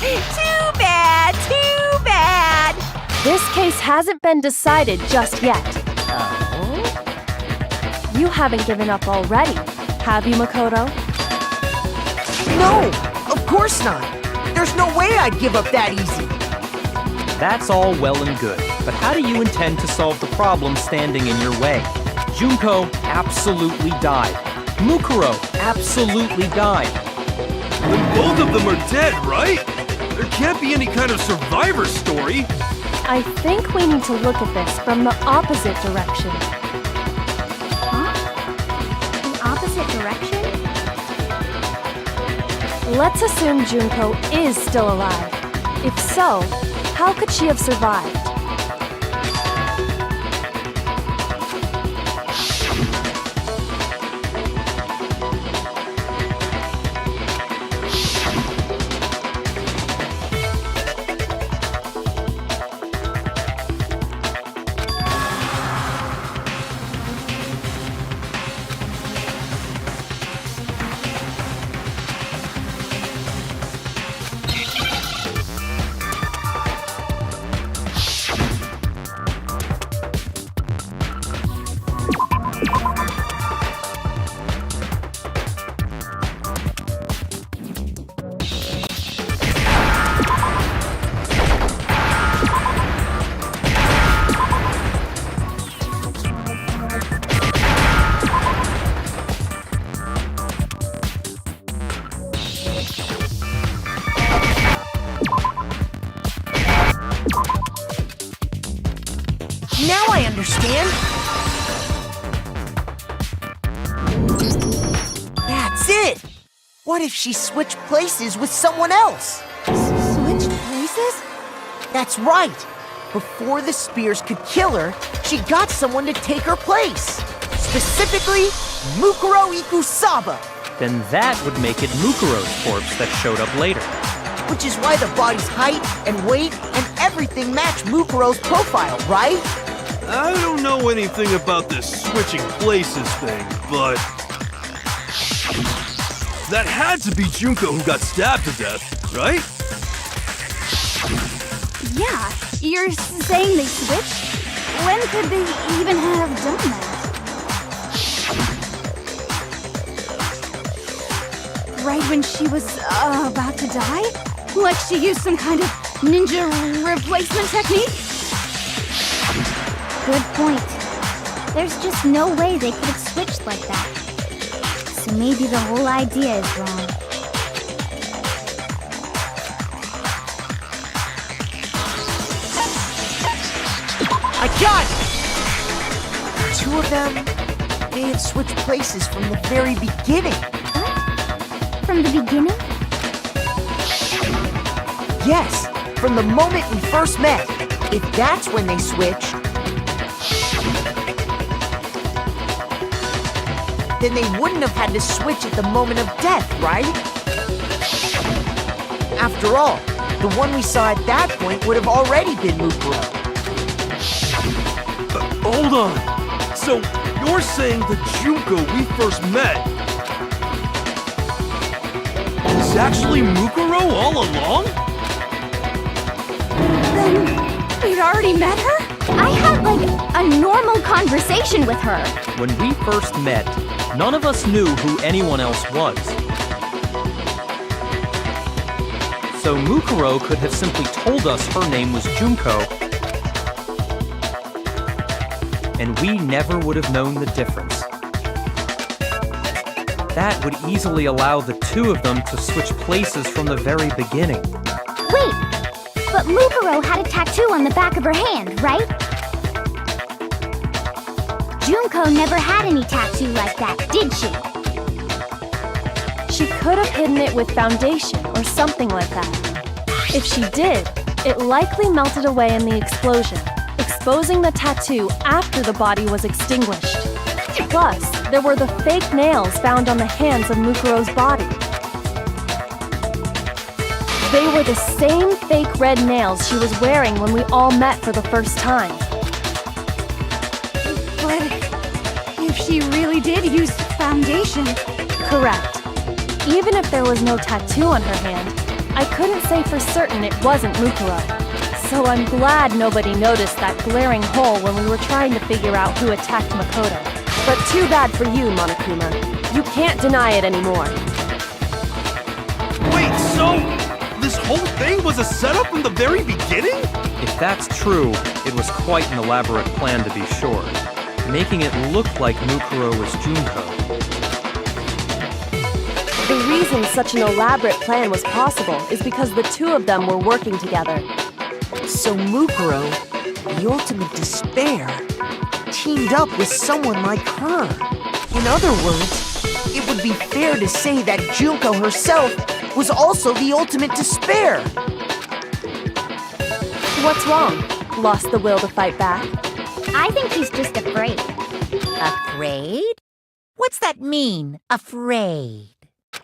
Too bad, too bad. This case hasn't been decided just yet. Oh? You haven't given up already, have you, Makoto? No, of course not. There's no way I'd give up that easy. That's all well and good, but how do you intend to solve the problem standing in your way? Junko absolutely died. Mukuro absolutely died. Then both of them are dead, right? There can't be any kind of survivor story. I think we need to look at this from the opposite direction. Huh? The opposite direction? Let's assume Junko is still alive. If so, how could she have survived? Now I understand. That's it. What if she switched places with someone else? Switched places? That's right. Before the spears could kill her, she got someone to take her place. Specifically, Mukuro Ikusaba. Then that would make it Mukuro's corpse that showed up later. Which is why the body's height and weight and everything match Mukuro's profile, right? I don't know anything about this switching places thing, but that had to be Junko who got stabbed to death, right? Yeah, you're saying they switched? When could they even have done that? Right when she was about to die? Like she used some kind of ninja replacement technique? Good point. There's just no way they could have switched like that. So maybe the whole idea is wrong. I got it! The two of them, they had switched places from the very beginning. From the beginning? Yes, from the moment we first met. If that's when they switched, then they wouldn't have had to switch at the moment of death, right? After all, the one we saw at that point would have already been Mukuro. Hold on. So you're saying the Junko we first met is actually Mukuro all along? Then we'd already met her? I had, like, a normal conversation with her. When we first met, none of us knew who anyone else was. So Mukuro could have simply told us her name was Junko, and we never would have known the difference. That would easily allow the two of them to switch places from the very beginning. Wait, but Mukuro had a tattoo on the back of her hand, right? Junko never had any tattoo like that, did she? She could have hidden it with foundation or something like that. If she did, it likely melted away in the explosion, exposing the tattoo after the body was extinguished. Plus, there were the fake nails found on the hands of Mukuro's body. They were the same fake red nails she was wearing when we all met for the first time. But if she really did use foundation... Correct. Even if there was no tattoo on her hand, I couldn't say for certain it wasn't Mukuro. So I'm glad nobody noticed that glaring hole when we were trying to figure out who attacked Makoto. But too bad for you, Monokuma. You can't deny it anymore. Wait, so this whole thing was a setup from the very beginning? If that's true, it was quite an elaborate plan to be sure, making it look like Mukuro was Junko. The reason such an elaborate plan was possible is because the two of them were working together. So Mukuro, the ultimate despair, teamed up with someone like her. In other words, it would be fair to say that Junko herself was also the ultimate despair. What's wrong? Lost the will to fight back? I think he's just afraid. Afraid? What's that mean, afraid?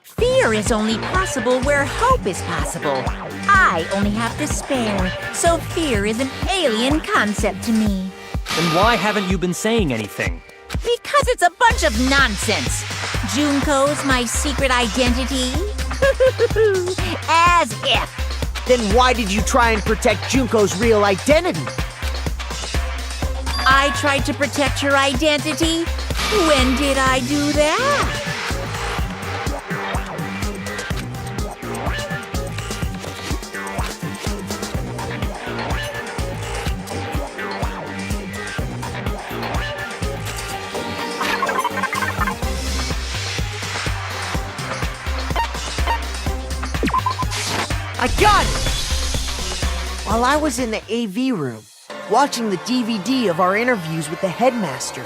Fear is only possible where hope is possible. I only have despair, so fear is an alien concept to me. Then why haven't you been saying anything? Because it's a bunch of nonsense. Junko's my secret identity? As if. Then why did you try and protect Junko's real identity? I tried to protect her identity? When did I do that? I got it! While I was in the AV room, watching the DVD of our interviews with the headmaster,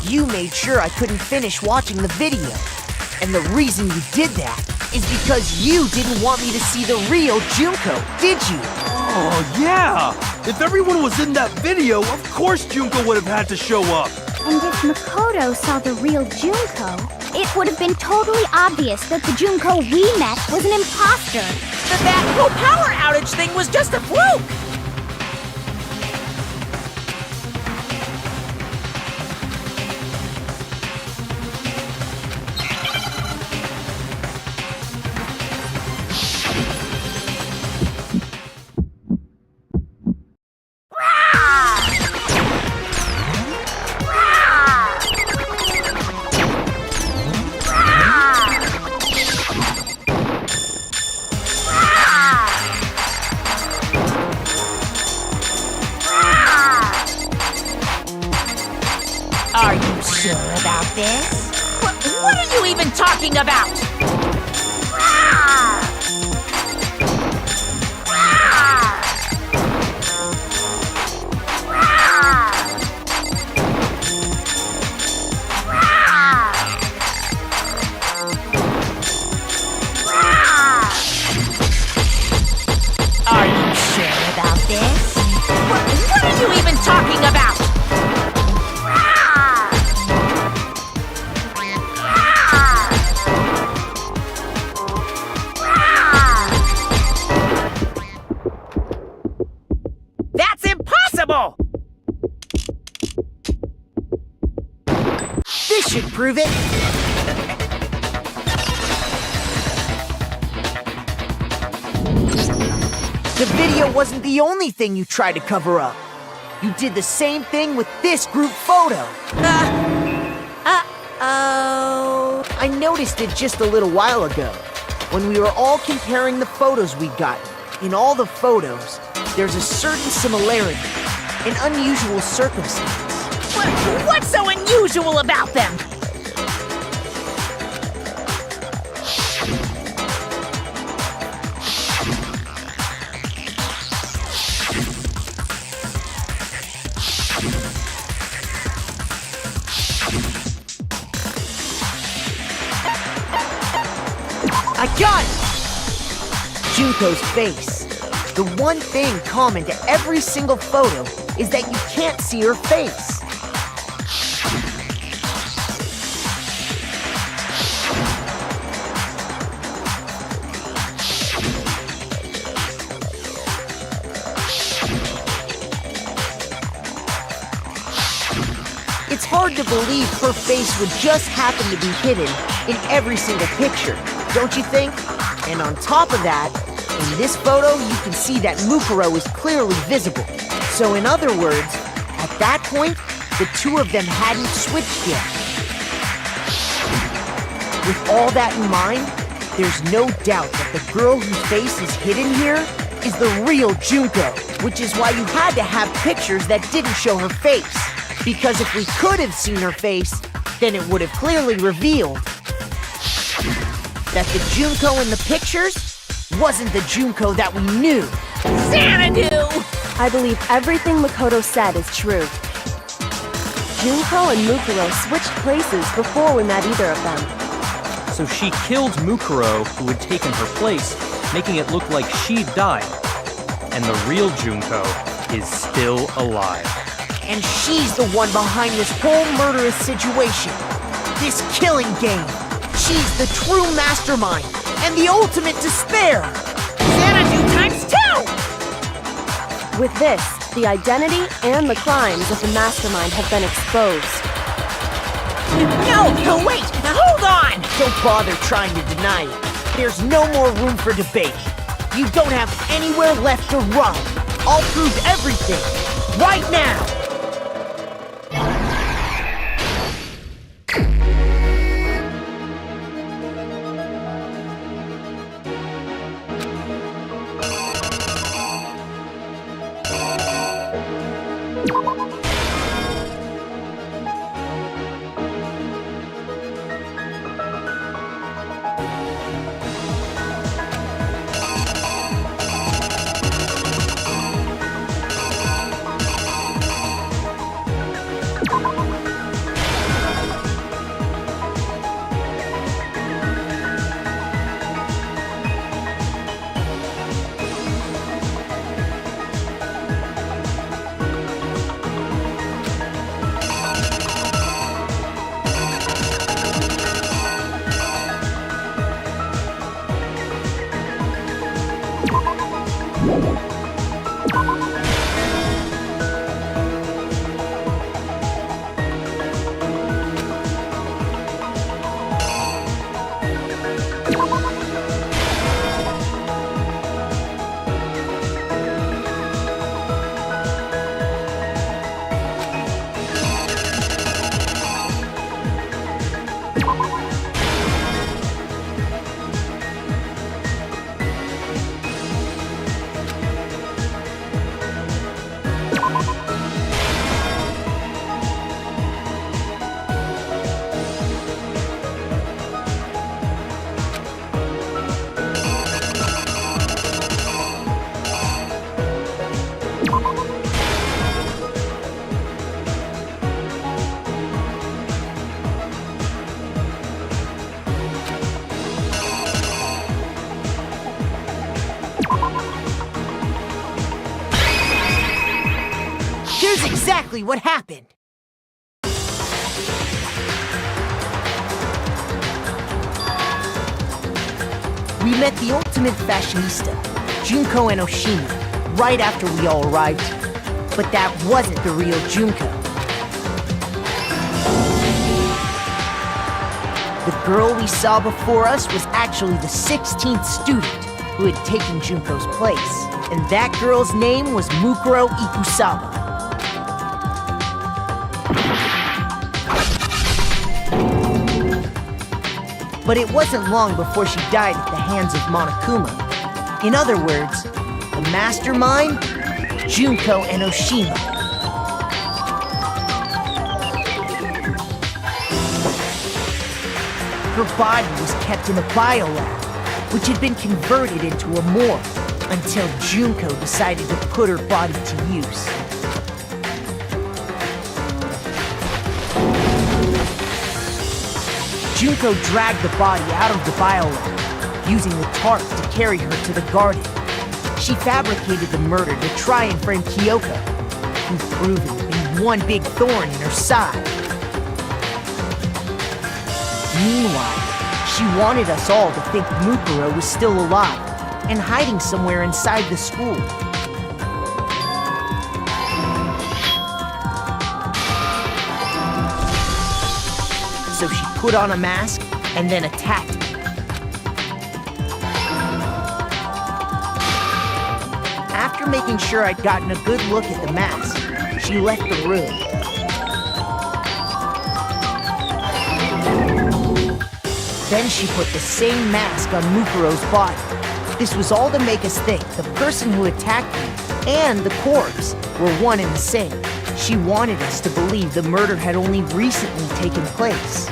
You made sure I couldn't finish watching the video. And the reason you did that is because you didn't want me to see the real Junko, did you? Oh, yeah! If everyone was in that video, of course Junko would have had to show up. And if Makoto saw the real Junko, it would have been totally obvious that the Junko we met was an imposter. That whole power outage thing was just a fluke! Are you sure about this? What are you even talking about? Are you sure about this? What are you even talking about? That's impossible! This should prove it. The video wasn't the only thing you tried to cover up. You did the same thing with this group photo. Uh-oh. I noticed it just a little while ago, when we were all comparing the photos we'd gotten. In all the photos, there's a certain similarity, an unusual circumstance. What's so unusual about them? I got it! Junko's face. The one thing common to every single photo is that you can't see her face. It's hard to believe her face would just happen to be hidden in every single picture, don't you think? And on top of that, in this photo, you can see that Mukuro is clearly visible. So in other words, at that point, the two of them hadn't switched yet. With all that in mind, there's no doubt that the girl whose face is hidden here is the real Junko, which is why you had to have pictures that didn't show her face. Because if we could have seen her face, then it would have clearly revealed that the Junko in the pictures wasn't the Junko that we knew. Xanadu! I believe everything Makoto said is true. Junko and Mukuro switched places before we met either of them. So she killed Mukuro, who had taken her place, making it look like she'd died. And the real Junko is still alive. And she's the one behind this whole murderous situation. This killing game. She's the true mastermind and the ultimate despair. Xanadu times 2! With this, the identity and the crimes of the mastermind have been exposed. No, wait! Hold on! Don't bother trying to deny it. There's no more room for debate. You don't have anywhere left to run. I'll prove everything, right now! Here's exactly what happened. We met the ultimate fashionista, Junko Enoshima, right after we all arrived here. But that wasn't the real Junko. The girl we saw before us was actually the 16th student who had taken Junko's place. And that girl's name was Mukuro Ikusaba. But it wasn't long before she died at the hands of Monokuma. In other words, the mastermind, Junko Enoshima. Her body was kept in a biolab, which had been converted into a morgue until Junko decided to put her body to use. Junko dragged the body out of the biolab, using the tarp to carry her to the garden. She fabricated the murder to try and frame Kyoko, who'd proven to be one big thorn in her side. Meanwhile, she wanted us all to think Mukuro was still alive and hiding somewhere inside the school. So she put on a mask and then attacked me. After making sure I'd gotten a good look at the mask, she left the room. Then she put the same mask on Mukuro's body. This was all to make us think the person who attacked me and the corpse were one and the same. She wanted us to believe the murder had only recently taken place.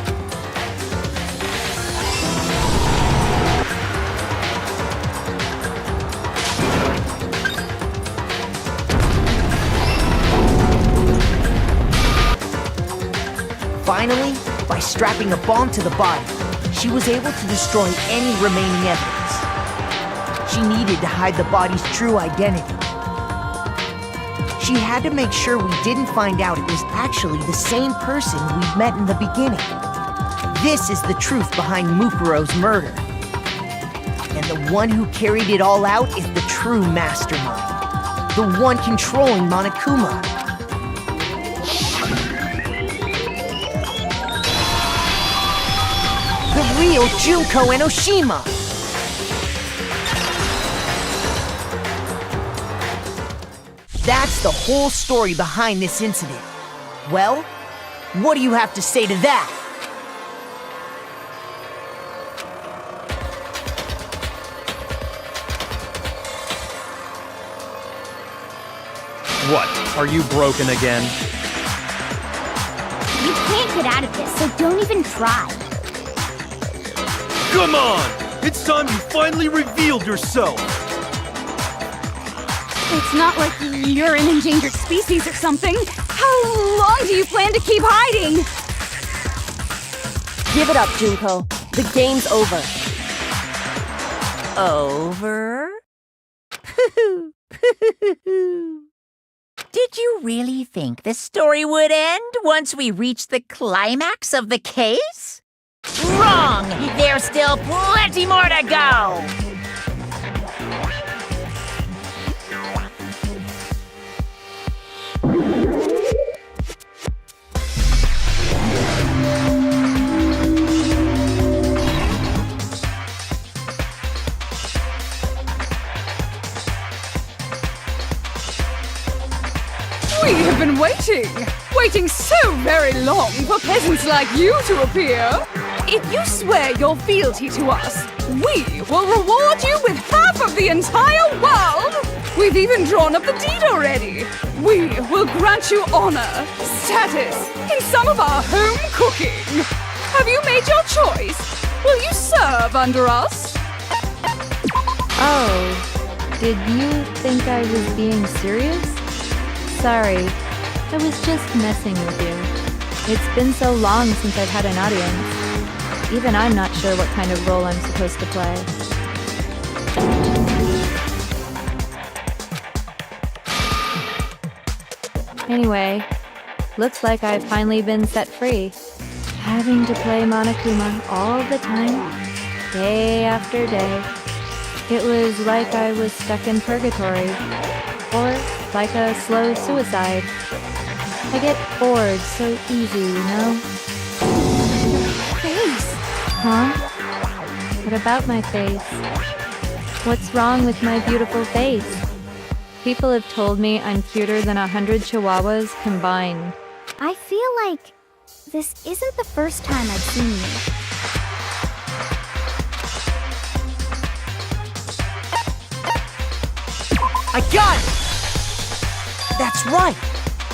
Finally, by strapping a bomb to the body, she was able to destroy any remaining evidence. She needed to hide the body's true identity. She had to make sure we didn't find out it was actually the same person we'd met in the beginning. This is the truth behind Mukuro's murder. And the one who carried it all out is the true mastermind. The one controlling Monokuma. The real Junko Enoshima! That's the whole story behind this incident. Well, what do you have to say to that? What? Are you broken again? You can't get out of this, so don't even try. Come on! It's time you finally revealed yourself! It's not like you're an endangered species or something. How long do you plan to keep hiding? Give it up, Junko. The game's over. Over? Did you really think the story would end once we reached the climax of the case? Wrong! There's still plenty more to go! We have been waiting so very long for peasants like you to appear. If you swear your fealty to us, we will reward you with half of the entire world. We've even drawn up the deed already. We will grant you honor, status, in some of our home cooking. Have you made your choice? Will you serve under us? Oh, did you think I was being serious? Sorry, I was just messing with you. It's been so long since I've had an audience. Even I'm not sure what kind of role I'm supposed to play. Anyway, looks like I've finally been set free. Having to play Monokuma all the time, day after day. It was like I was stuck in purgatory, or like a slow suicide. I get bored so easy, you know? Face! Huh? What about my face? What's wrong with my beautiful face? People have told me I'm cuter than 100 chihuahuas combined. I feel like this isn't the first time I've seen you. I got it! That's right!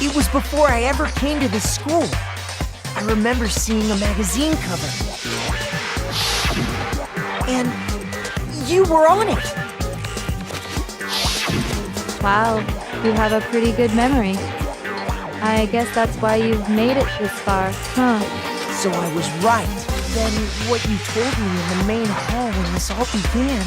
It was before I ever came to this school. I remember seeing a magazine cover. And you were on it! Wow, you have a pretty good memory. I guess that's why you've made it this far, huh? So I was right. Then what you told me in the main hall when this all began...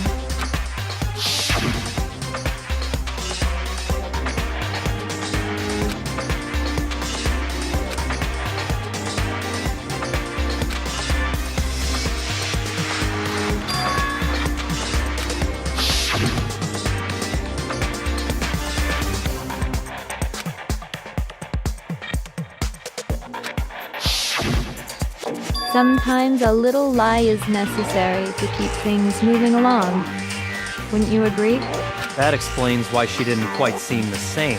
Sometimes a little lie is necessary to keep things moving along. Wouldn't you agree? That explains why she didn't quite seem the same,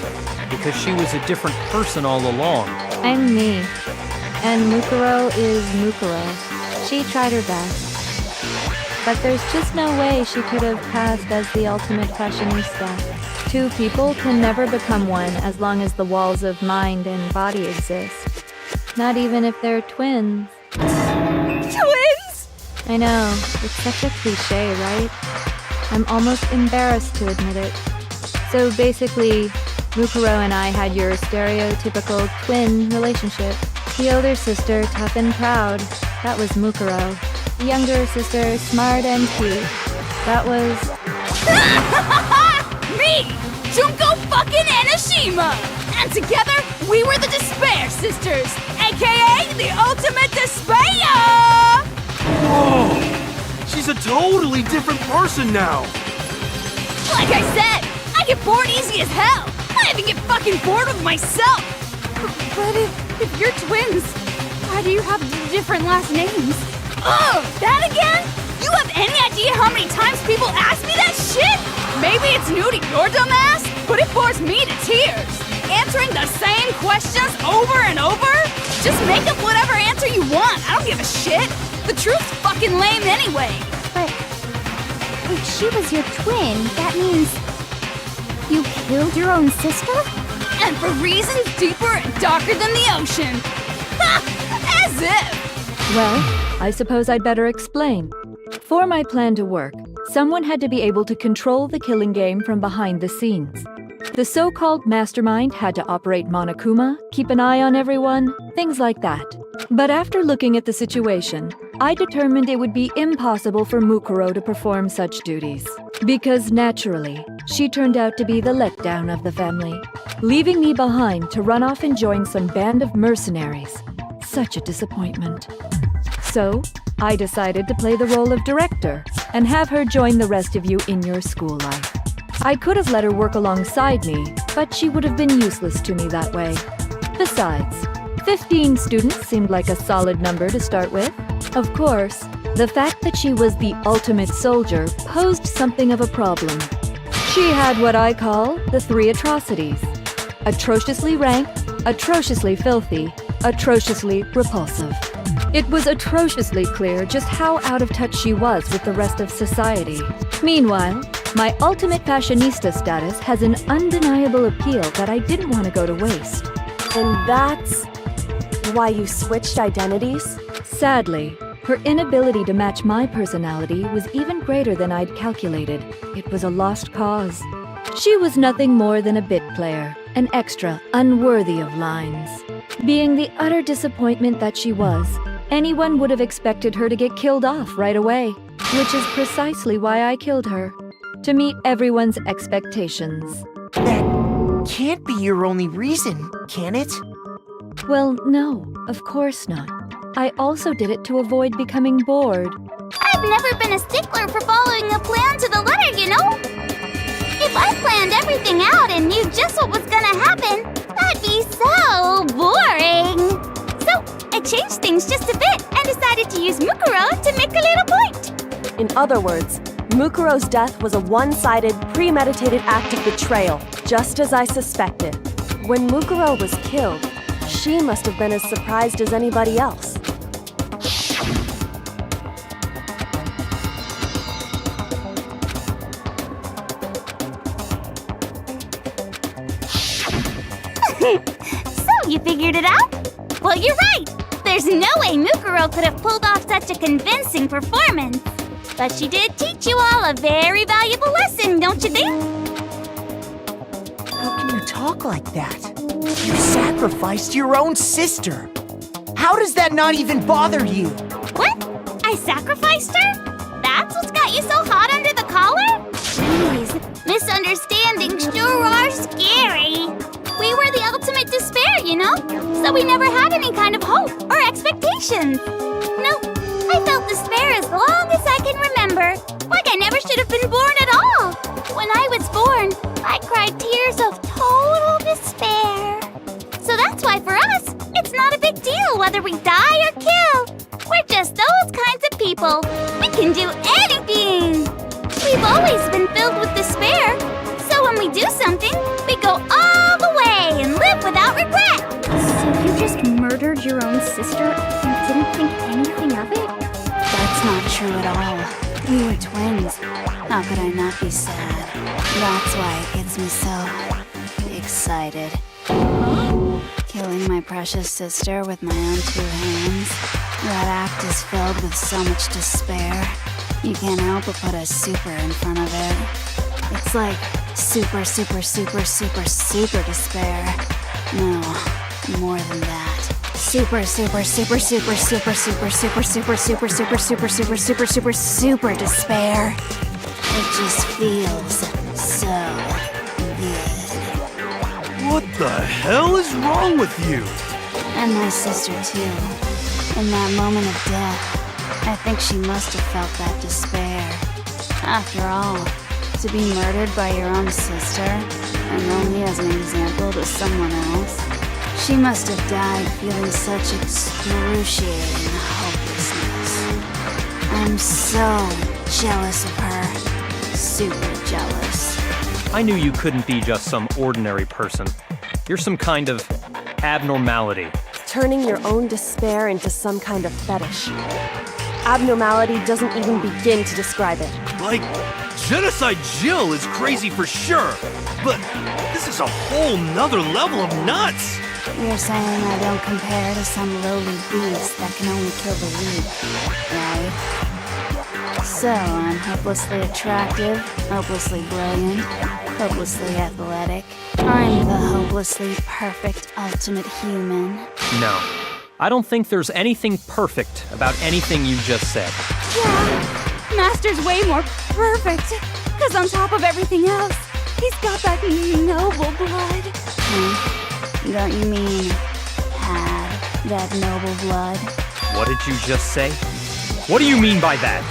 because she was a different person all along. I'm me. And Mukuro is Mukuro. She tried her best. But there's just no way she could have passed as the ultimate fashionista. Two people can never become one as long as the walls of mind and body exist. Not even if they're twins. Twins! I know, it's such a cliche, right? I'm almost embarrassed to admit it. So basically, Mukuro and I had your stereotypical twin relationship. The older sister, tough and proud. That was Mukuro. The younger sister, smart and cute. That was... Me! Junko fucking Enoshima! And together, we were the Despair Sisters, aka the Ultimate Despair! Whoa! She's a totally different person now! Like I said, I get bored easy as hell! I even get fucking bored with myself! But if you're twins, why do you have different last names? Oh, that again? You have any idea how many times people ask me that shit? Maybe it's new to your dumb ass, but it bores me to tears. Answering the same questions over and over? Just make up whatever answer you want. I don't give a shit. The truth's fucking lame anyway. But if she was your twin, that means you killed your own sister? And for reasons deeper and darker than the ocean. Ha! As if! Well, I suppose I'd better explain. For my plan to work, someone had to be able to control the killing game from behind the scenes. The so-called mastermind had to operate Monokuma, keep an eye on everyone, things like that. But after looking at the situation, I determined it would be impossible for Mukuro to perform such duties. Because naturally, she turned out to be the letdown of the family, leaving me behind to run off and join some band of mercenaries. Such a disappointment. So, I decided to play the role of director and have her join the rest of you in your school life. I could have let her work alongside me, but she would have been useless to me that way. Besides, 15 students seemed like a solid number to start with. Of course, the fact that she was the ultimate soldier posed something of a problem. She had what I call the three atrocities: atrociously rank, atrociously filthy, atrociously repulsive. It was atrociously clear just how out of touch she was with the rest of society. Meanwhile, my ultimate fashionista status has an undeniable appeal that I didn't want to go to waste. And that's why you switched identities? Sadly, her inability to match my personality was even greater than I'd calculated. It was a lost cause. She was nothing more than a bit player, an extra unworthy of lines. Being the utter disappointment that she was, anyone would have expected her to get killed off right away, which is precisely why I killed her. To meet everyone's expectations. That can't be your only reason, can it? Well, no, of course not. I also did it to avoid becoming bored. I've never been a stickler for following a plan to the letter, you know? If I planned everything out and knew just what was gonna happen, that'd be so boring. So I changed things just a bit and decided to use Mukuro to make a little point. In other words, Mukuro's death was a one-sided, premeditated act of betrayal, just as I suspected. When Mukuro was killed, she must have been as surprised as anybody else. So you figured it out? Well, you're right. There's no way Mukuro could have pulled off such a convincing performance. But she did teach you all a very valuable lesson, don't you think? How can you talk like that? You sacrificed your own sister. How does that not even bother you? What? I sacrificed her? That's what's got you so hot under the collar? Jeez, misunderstandings sure are scary. We were the ultimate despair, you know? So we never had any kind of hope or expectations. No, I felt despair as long as I can remember. Like I never should have been born at all. When I was born, I cried tears of total despair. So that's why for us, it's not a big deal whether we die or kill. We're just those kinds of people. We can do anything. We've always been filled with despair. So when we do something, we go all the way and live without regret. So you just murdered your own sister and didn't think anything of it? That's not true at all. We were twins. How could I not be sad? That's why it gets me so excited. Killing my precious sister with my own two hands. That act is filled with so much despair. You can't help but put a super in front of it. It's like super, super, super, super, super despair. No, more than that. Super, super, super, super, super, super, super, super, super, super, super, super, super, super, super despair. It just feels so good. What the hell is wrong with you? And my sister too. In that moment of death, I think she must have felt that despair. After all, to be murdered by your own sister, and only as an example to someone else, she must have died feeling such excruciating hopelessness. I'm so jealous of her. Super jealous. I knew you couldn't be just some ordinary person. You're some kind of abnormality. Turning your own despair into some kind of fetish. Abnormality doesn't even begin to describe it. Like, Genocide Jill is crazy for sure, but this is a whole nother level of nuts! You're saying I don't compare to some lowly beast that can only kill the weak, right? So I'm hopelessly attractive, hopelessly brilliant, hopelessly athletic. I'm the hopelessly perfect ultimate human. No. I don't think there's anything perfect about anything you just said. Yeah, Master's way more perfect. Because on top of everything else, he's got that noble blood. Don't you mean had that noble blood? What did you just say? What do you mean by that?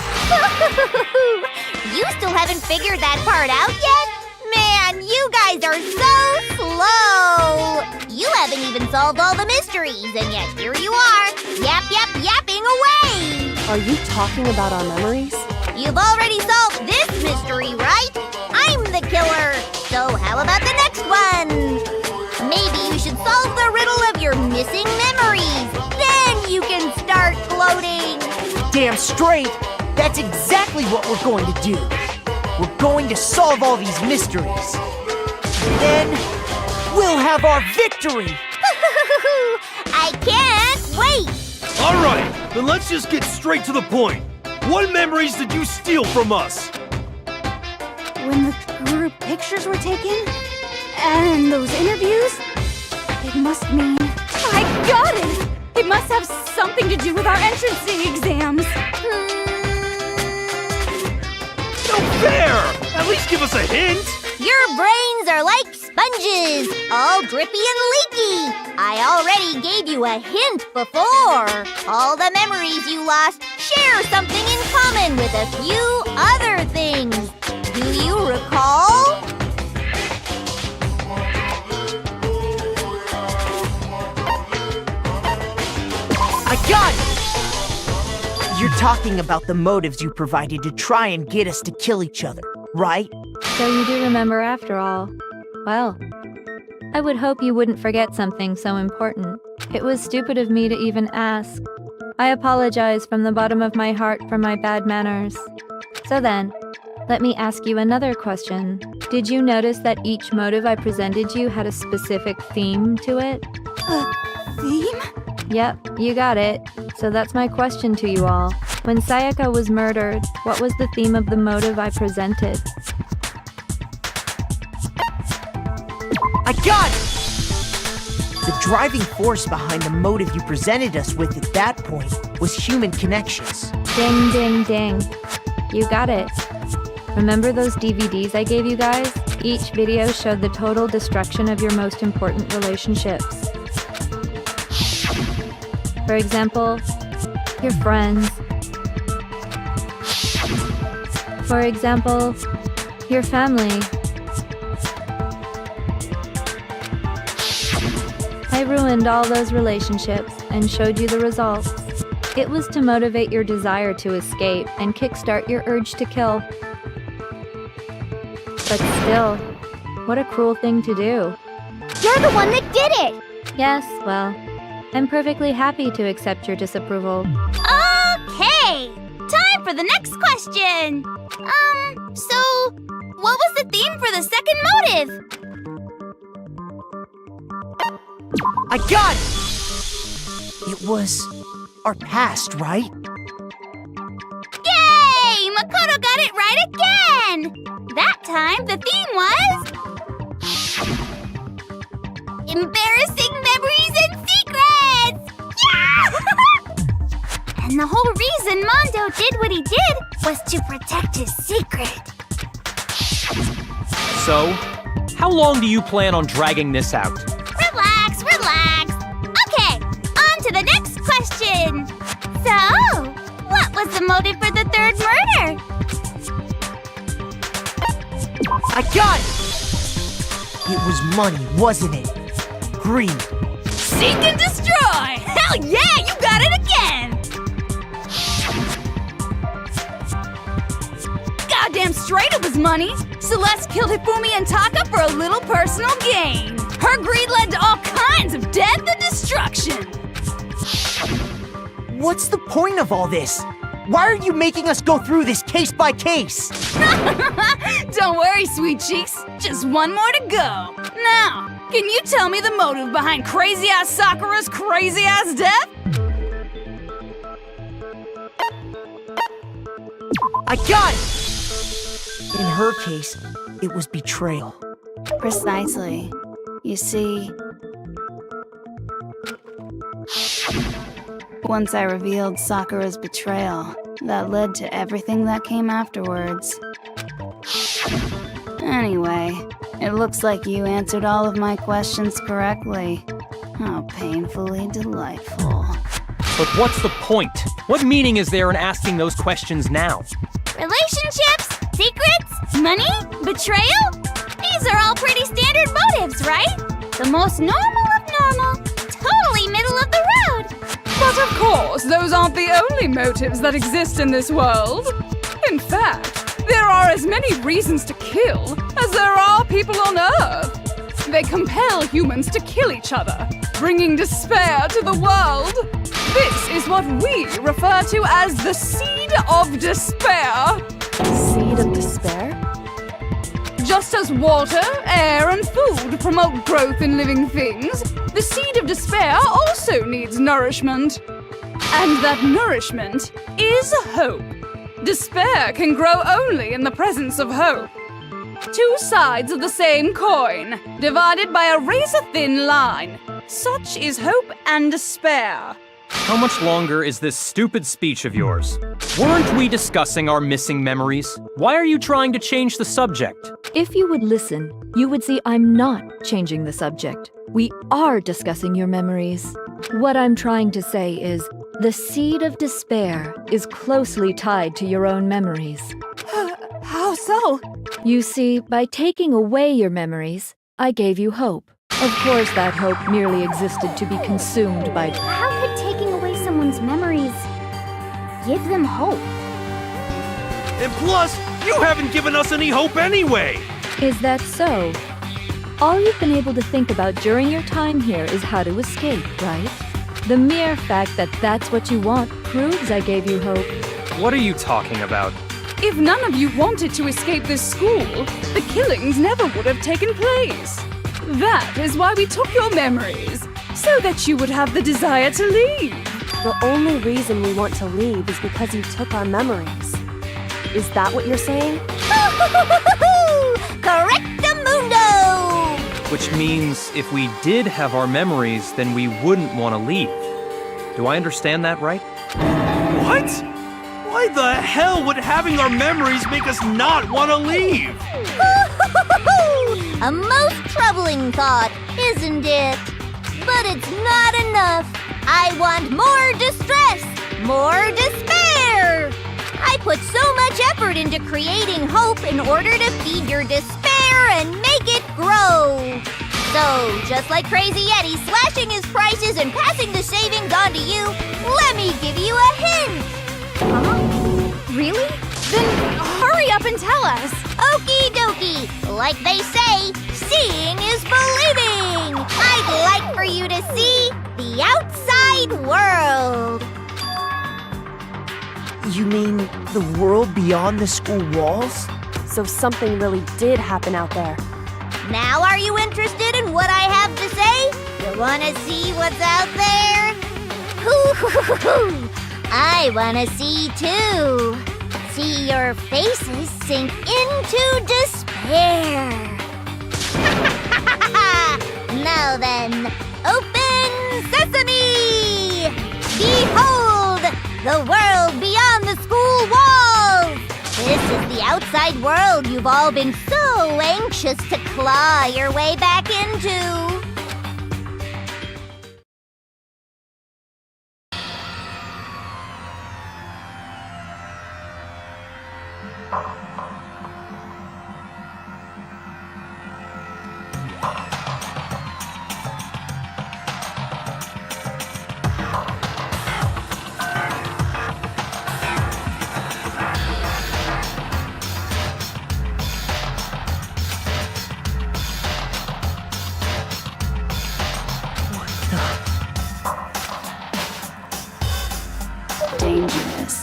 You still haven't figured that part out yet? Man, you guys are so slow! You haven't even solved all the mysteries, and yet here you are, yapping away! Are you talking about our memories? You've already solved this mystery, right? I'm the killer! So how about the next one? Maybe you should solve the riddle of your missing memories. Then you can start gloating! Damn straight! That's exactly what we're going to do. We're going to solve all these mysteries. Then we'll have our victory! I can't wait! Alright, then let's just get straight to the point. What memories did you steal from us? When the group pictures were taken, and those interviews, it must mean... I got it! It must have something to do with our entrance exams. No fair! At least give us a hint! Your brains are like sponges, all drippy and leaky. I already gave you a hint before. All the memories you lost share something in common with a few other things. Do you recall? I got it! You're talking about the motives you provided to try and get us to kill each other, right? So you do remember after all. Well, I would hope you wouldn't forget something so important. It was stupid of me to even ask. I apologize from the bottom of my heart for my bad manners. So then, let me ask you another question. Did you notice that each motive I presented you had a specific theme to it? Theme? Yep, you got it. So that's my question to you all. When Sayaka was murdered, what was the theme of the motive I presented? I got it! The driving force behind the motive you presented us with at that point was human connections. Ding, ding, ding. You got it. Remember those DVDs I gave you guys? Each video showed the total destruction of your most important relationships. For example, your friends. For example, your family. I ruined all those relationships and showed you the results. It was to motivate your desire to escape and kickstart your urge to kill. But still, what a cruel thing to do. You're the one that did it! Yes, well, I'm perfectly happy to accept your disapproval. Okay! Time for the next question! So, what was the theme for the second motive? I got it! It was our past, right? Yay! Makoto got it right again! That time, the theme was... embarrassing memories and secrets! Yeah! And the whole reason Mondo did what he did was to protect his secret. So, how long do you plan on dragging this out? Relax, relax. Okay, on to the next question. So, what was the motive for the third murder? I got it! It was money, wasn't it? Greed. Seek and destroy! Hell yeah, you got it again! Goddamn straight it was money! Celeste killed Hifumi and Taka for a little personal gain. Her greed led to all kinds of death and destruction. What's the point of all this? Why are you making us go through this case by case? Don't worry, sweet cheeks. Just one more to go. Now, can you tell me the motive behind crazy-ass Sakura's crazy-ass death? I got it! In her case, it was betrayal. Precisely. You see, once I revealed Sakura's betrayal, that led to everything that came afterwards. Anyway, it looks like you answered all of my questions correctly. How painfully delightful. But what's the point? What meaning is there in asking those questions now? Relationships? Secrets? Money? Betrayal? These are all pretty standard motives, right? The most normal of normal. Totally middle of the road. But of course, those aren't the only motives that exist in this world. In fact, there are as many reasons to kill as there are people on Earth. They compel humans to kill each other, bringing despair to the world. This is what we refer to as the seed of despair. Seed of despair? Just as water, air, and food promote growth in living things, the seed of despair also needs nourishment. And that nourishment is hope. Despair can grow only in the presence of hope. Two sides of the same coin, divided by a razor-thin line. Such is hope and despair. How much longer is this stupid speech of yours? Weren't we discussing our missing memories? Why are you trying to change the subject? If you would listen, you would see I'm not changing the subject. We are discussing your memories. What I'm trying to say is, the seed of despair is closely tied to your own memories. How so? You see, by taking away your memories, I gave you hope. Of course, that hope merely existed to be consumed by... How could taking away someone's memories give them hope? And plus, you haven't given us any hope anyway! Is that so? All you've been able to think about during your time here is how to escape, right? The mere fact that that's what you want proves I gave you hope. What are you talking about? If none of you wanted to escape this school, the killings never would have taken place. That is why we took your memories, so that you would have the desire to leave. The only reason we want to leave is because you took our memories. Is that what you're saying? Correctamundo! Which means if we did have our memories, then we wouldn't want to leave. Do I understand that right? What? Why the hell would having our memories make us not want to leave? A most troubling thought, isn't it? But it's not enough. I want more distress, more despair. I put so much effort into creating hope in order to feed your despair and make it grow. So, just like Crazy Eddie slashing his prices and passing the savings on to you, let me give you a hint. Huh? Really? Then hurry up and tell us. Okie dokie. Like they say, seeing is believing. I'd like for you to see the outside world. You mean the world beyond the school walls? So something really did happen out there. Now are you interested in what I have to say? You wanna see what's out there? Hoo-hoo-hoo-hoo! I wanna see too. See your faces sink into despair. Now then, open sesame! Behold, the world beyond the school walls! This is the outside world you've all been so anxious to claw your way back into. Dangerous.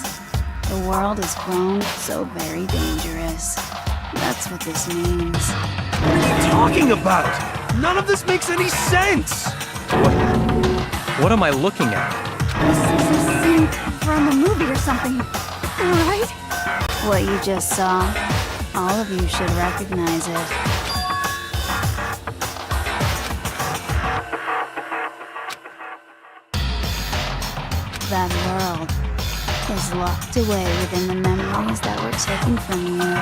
The world has grown so very dangerous. That's what this means. What are you talking about? None of this makes any sense! What am I looking at? This is a scene from a movie or something, right? What you just saw, all of you should recognize it. That world is locked away within the memories that were taken from you.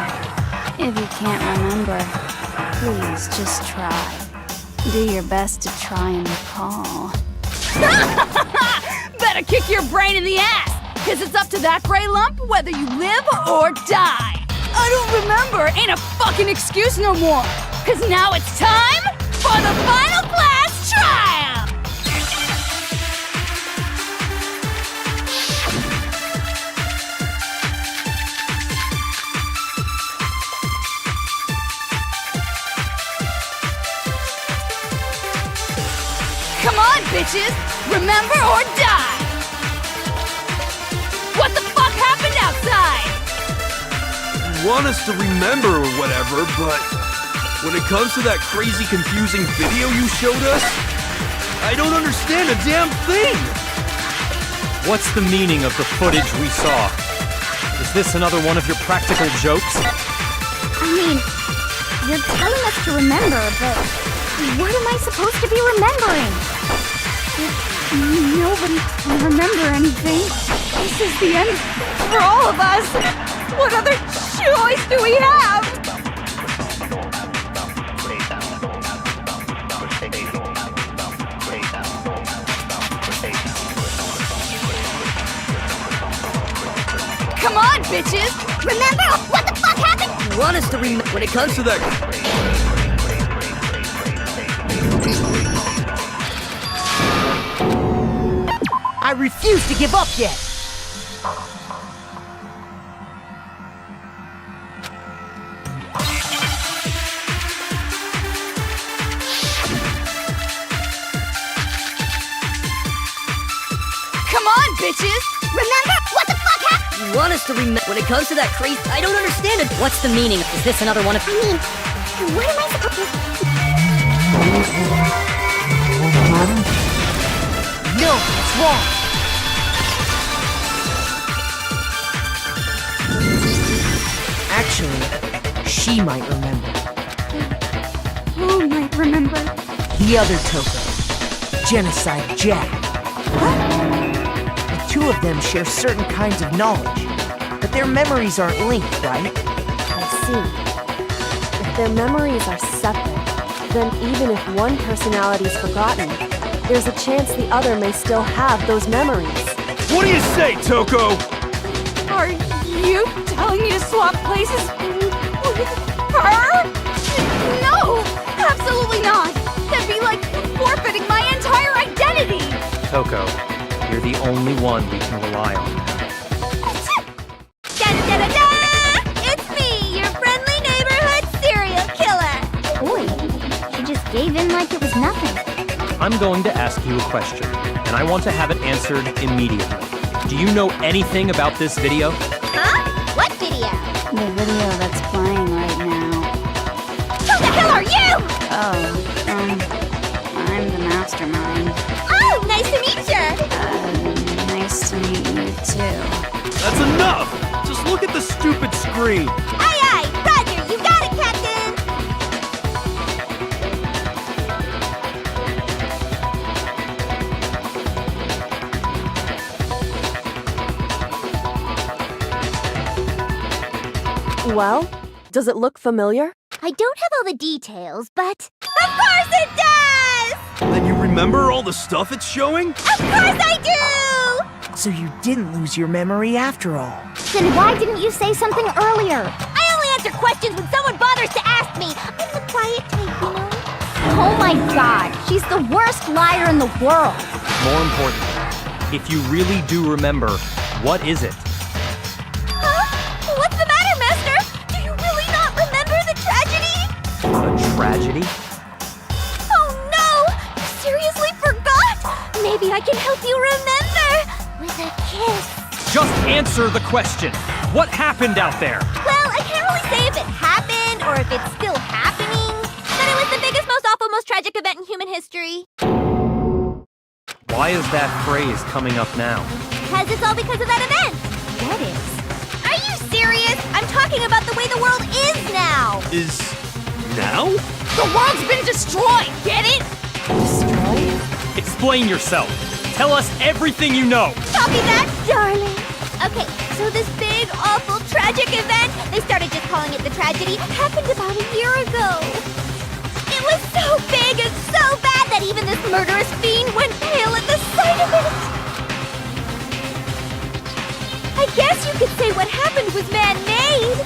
If you can't remember, please just try. Do your best to try and recall. Better kick your brain in the ass, because it's up to that gray lump whether you live or die. I don't remember ain't a fucking excuse no more, because now it's time for the final class trial! Come on, bitches! Remember or die! What the fuck happened outside? You want us to remember or whatever, but when it comes to that crazy, confusing video you showed us, I don't understand a damn thing! What's the meaning of the footage we saw? Is this another one of your practical jokes? I mean, you're telling us to remember, but what am I supposed to be remembering? Nobody can remember anything. This is the end for all of us. What other choice do we have? Come on, bitches! Remember what the fuck happened? You want us to when it comes to that... I refuse to give up yet! Come on, bitches! Remember what the fuck happened? You want us to when it comes to that crazy... I don't understand it. What's the meaning? Is this another one of... I mean, what am I supposed to... No, it's wrong! Actually, she might remember. Who might remember? The other Toko. Genocide Jack. The two of them share certain kinds of knowledge, but their memories aren't linked, right? I see. If their memories are separate, then even if one personality is forgotten, there's a chance the other may still have those memories. What do you say, Toko? Are you telling me to swap places with her? No! Absolutely not! That'd be like forfeiting my entire identity! Toko, you're the only one we can rely on. Da-da-da-da! It's me, your friendly neighborhood serial killer! Boy, she just gave in like it was nothing. I'm going to ask you a question, and I want to have it answered immediately. Do you know anything about this video? Huh? What video? The video that's playing right now. Who the hell are you? I'm the mastermind. Oh, nice to meet you! Nice to meet you too. That's enough! Just look at the stupid screen. Aye, aye! Roger, you got it, Captain! Well, does it look familiar? I don't have all the details, but... Of course it does! Then you remember all the stuff it's showing? Of course I do! So you didn't lose your memory after all. Then why didn't you say something earlier? I only answer questions when someone bothers to ask me. I'm the quiet type, you know? Oh my god, she's the worst liar in the world. More importantly, if you really do remember, what is it? Huh? What's the matter, Master? Do you really not remember the tragedy? A tragedy? Oh no! You seriously forgot? Maybe I can help you remember with a kiss. Just answer the question. What happened out there? Well, I can't really say if it happened or if it's still happening, but it was the biggest, most awful, most tragic event in human history. Why is that phrase coming up now? Because it's all because of that event. What is? Are you serious? I'm talking about the way the world is now. Is... now? The world's been destroyed, get it? Destroyed? Explain yourself. Tell us everything you know. Copy that, darling. Okay, so this big, awful, tragic event, they started just calling it the tragedy, happened about a year ago. It was so big and so bad that even this murderous fiend went pale at the sight of it. I guess you could say what happened was man-made.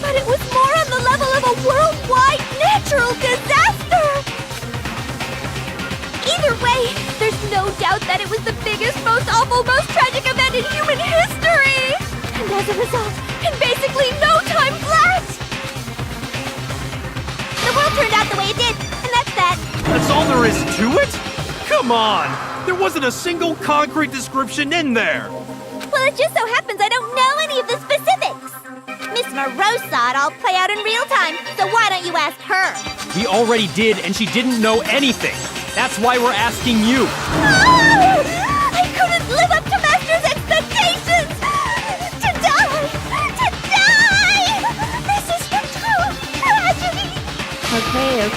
But it was more on the level of a worldwide natural disaster. Either way, there's no doubt that it was the biggest, most awful, most tragic event in human history! And as a result, in basically no time flat! The world turned out the way it did, and that's that. That's all there is to it? Come on! There wasn't a single concrete description in there! Well, it just so happens I don't know any of the specifics. Miss Moreau saw it all play out in real time, so why don't you ask her? We already did, and she didn't know anything. That's why we're asking you. Oh! I couldn't live up to Master's expectations! To die! To die! This is the true tragedy!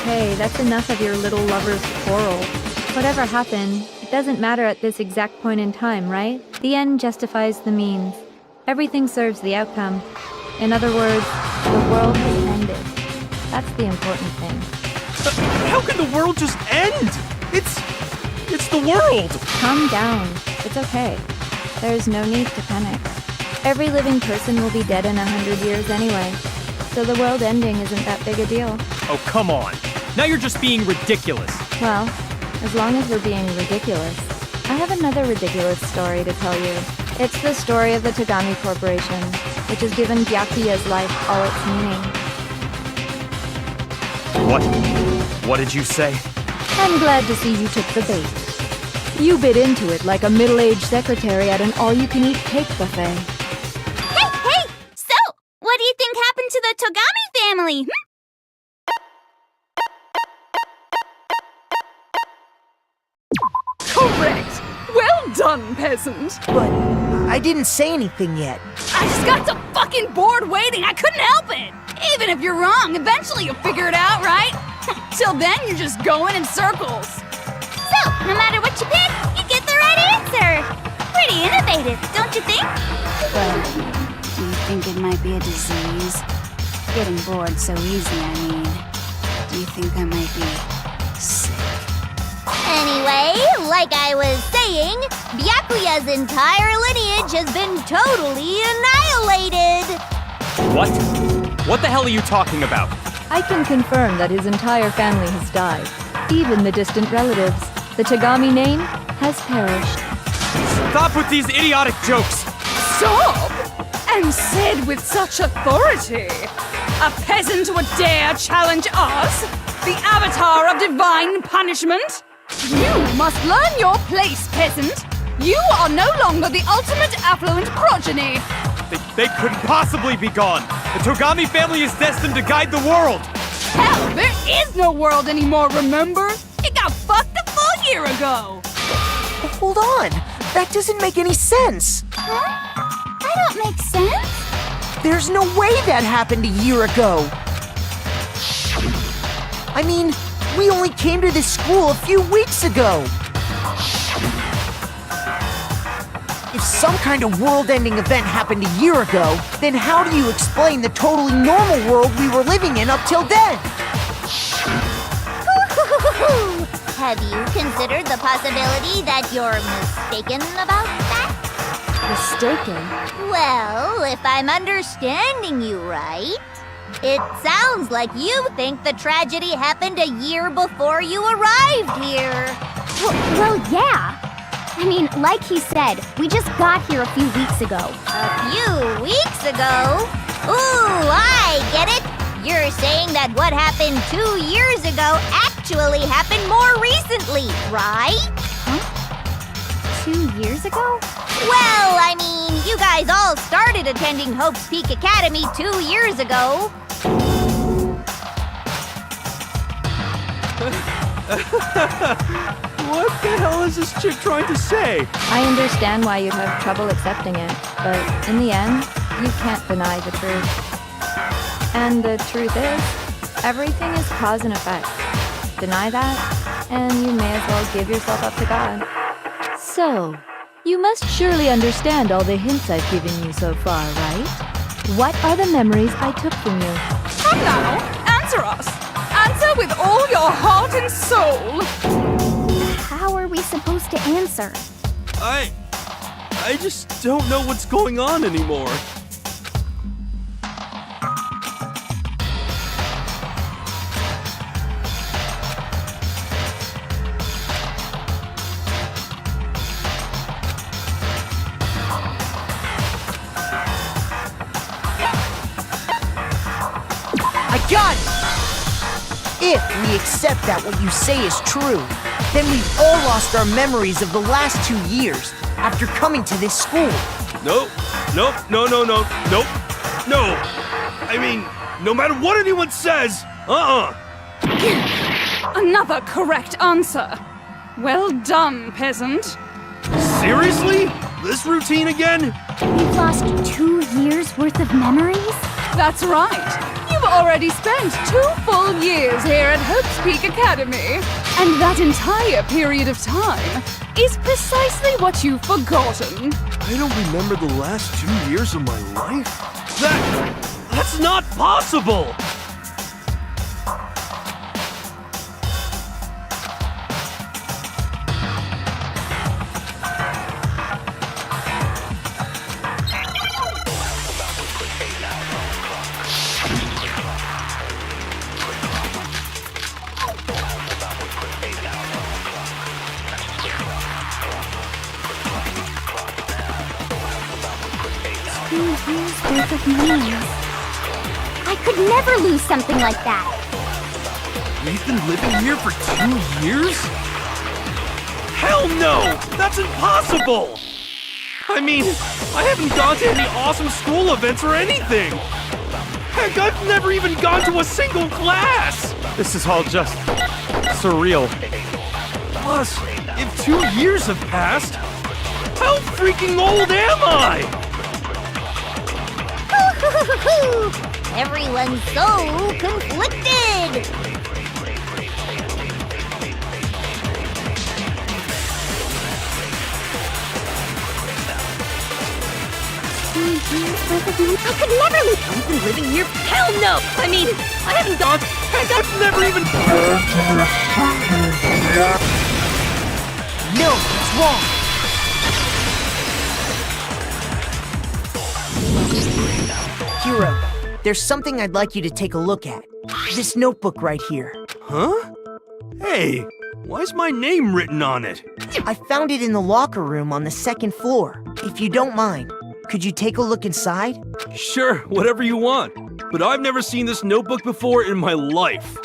Okay, that's enough of your little lover's quarrel. Whatever happened, it doesn't matter at this exact point in time, right? The end justifies the means. Everything serves the outcome. In other words, the world has ended. That's the important thing. How can the world just end? It's the world! Calm down. It's okay. There's no need to panic. Every living person will be dead in 100 years anyway, so the world ending isn't that big a deal. Oh, come on. Now you're just being ridiculous. Well, as long as we're being ridiculous, I have another ridiculous story to tell you. It's the story of the Tagami Corporation, which has given Byakuya's life all its meaning. What? What did you say? I'm glad to see you took the bait. You bit into it like a middle-aged secretary at an all-you-can-eat cake buffet. Hey! So, what do you think happened to the Togami family? Correct! Well done, peasant! But I didn't say anything yet. I just got so fucking bored waiting, I couldn't help it! Even if you're wrong, eventually you'll figure it out, right? Till then, you're just going in circles. So, no matter what you pick, you get the right answer. Pretty innovative, don't you think? Well, do you think it might be a disease? Getting bored so easy, I mean. Do you think I might be sick? Anyway, like I was saying, Byakuya's entire lineage has been totally annihilated. What? What the hell are you talking about? I can confirm that his entire family has died. Even the distant relatives. The Tagami name has perished. Stop with these idiotic jokes! Stop! And said with such authority. A peasant would dare challenge us? The avatar of divine punishment? You must learn your place, peasant. You are no longer the ultimate affluent progeny. They couldn't possibly be gone! The Togami family is destined to guide the world! Hell, there is no world anymore, remember? It got fucked a full year ago. Hold on. That doesn't make any sense. Huh? That don't make sense. There's no way that happened a year ago. I mean, we only came to this school a few weeks ago. If some kind of world-ending event happened a year ago, then how do you explain the totally normal world we were living in up till then? Have you considered the possibility that you're mistaken about that? Mistaken? Well, if I'm understanding you right, it sounds like you think the tragedy happened a year before you arrived here. Well, yeah. I mean, like he said, we just got here a few weeks ago. A few weeks ago? Ooh, I get it. You're saying that what happened 2 years ago actually happened more recently, right? Huh? 2 years ago? Well, I mean, you guys all started attending Hope's Peak Academy 2 years ago. What the hell is this chick trying to say? I understand why you'd have trouble accepting it, but in the end, you can't deny the truth. And the truth is, everything is cause and effect. Deny that, and you may as well give yourself up to God. So, you must surely understand all the hints I've given you so far, right? What are the memories I took from you? Come now, answer us. Answer with all your heart and soul. How are we supposed to answer? I just don't know what's going on anymore. I got it! If we accept that what you say is true, then we've all lost our memories of the last 2 years after coming to this school. Nope. No. I mean, no matter what anyone says, Another correct answer. Well done, peasant. Seriously? This routine again? We've lost 2 years worth of memories? That's right. You already spent 2 full years here at Hope's Peak Academy. And that entire period of time is precisely what you've forgotten. I don't remember the last 2 years of my life? That's not possible! Worth of memories. I could never lose something like that. We've been living here for 2 years? Hell no! That's impossible! I mean, I haven't gone to any awesome school events or anything! Heck, I've never even gone to a single class! This is all just surreal. Plus, if 2 years have passed, how freaking old am I? Everyone's so conflicted! I could never leave. I've been living here? Hell no! I mean, I haven't gone. Heck, I've never even. No, it's wrong. Hero, there's something I'd like you to take a look at. This notebook right here. Huh? Hey, why's my name written on it? I found it in the locker room on the 2nd floor. If you don't mind, could you take a look inside? Sure, whatever you want. But I've never seen this notebook before in my life.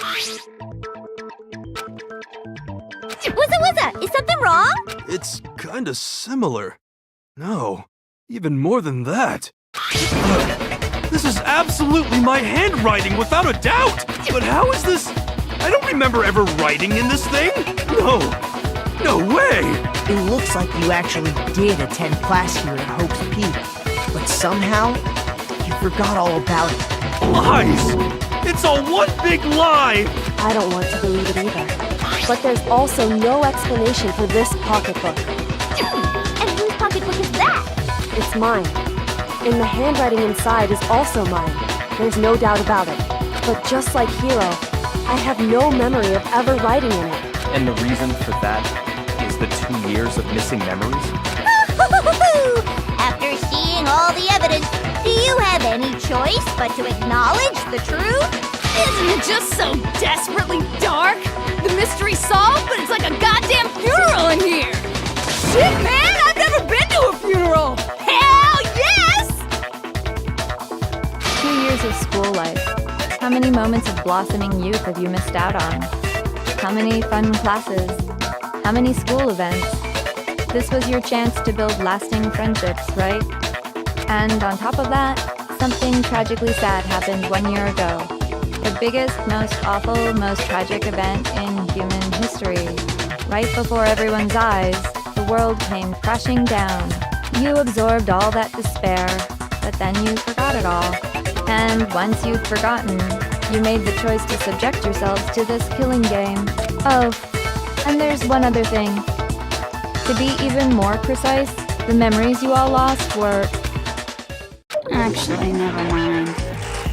Wuzza, is something wrong? It's kinda similar. No, even more than that. This is absolutely my handwriting, without a doubt! But how is this? I don't remember ever writing in this thing! No way! It looks like you actually did attend class here at Hope's Peak, but somehow, you forgot all about it. Lies! It's all one big lie! I don't want to believe it either. But there's also no explanation for this pocketbook. And whose pocketbook is that? It's mine. And the handwriting inside is also mine. There's no doubt about it. But just like Hiro, I have no memory of ever writing in it. And the reason for that is the 2 years of missing memories? After seeing all the evidence, do you have any choice but to acknowledge the truth? Isn't it just so desperately dark? The mystery's solved, but it's like a goddamn funeral in here! Shit, man! I've never been to a funeral! Hell yes! 2 years of school life. How many moments of blossoming youth have you missed out on? How many fun classes? How many school events? This was your chance to build lasting friendships, right? And on top of that, something tragically sad happened 1 year ago. The biggest, most awful, most tragic event in human history. Right before everyone's eyes, the world came crashing down. You absorbed all that despair, but then you forgot it all. And once you'd forgotten, you made the choice to subject yourselves to this killing game. Oh, and there's one other thing. To be even more precise, the memories you all lost were... Actually, never mind.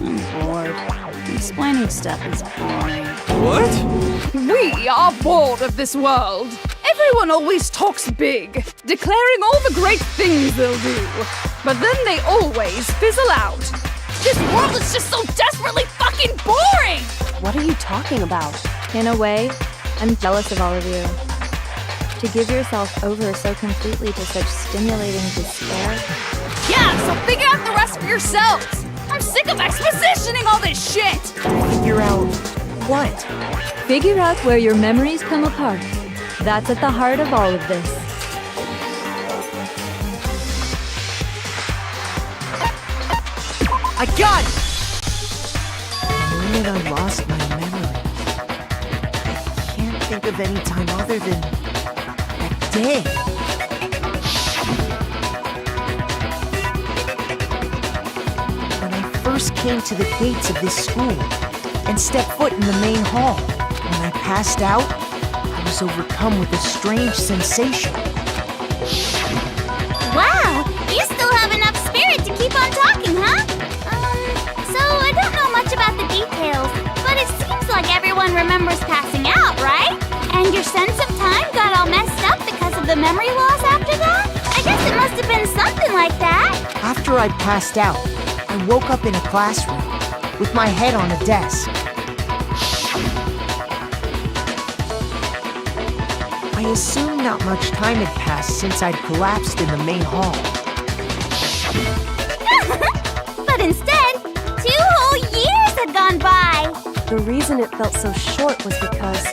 I'm bored. Explaining stuff is boring. What? We are bored of this world. Everyone always talks big, declaring all the great things they'll do. But then they always fizzle out. This world is just so desperately fucking boring! What are you talking about? In a way, I'm jealous of all of you. To give yourself over so completely to such stimulating despair. Yeah, so figure out the rest for yourselves! I'm sick of expositioning all this shit! Figure out what? Figure out where your memories come apart. That's at the heart of all of this. I got it! When I lost my memory, I can't think of any time other than that day. When I first came came to the gates of this school and stepped foot in the main hall. When I passed out, I was overcome with a strange sensation. Wow, you still have enough spirit to keep on talking, huh? So I don't know much about the details, but it seems like everyone remembers passing out, right? And your sense of time got all messed up because of the memory loss after that? I guess it must have been something like that. After I passed out, I woke up in a classroom with my head on a desk. I assumed not much time had passed since I'd collapsed in the main hall. But instead, 2 whole years had gone by. The reason it felt so short was because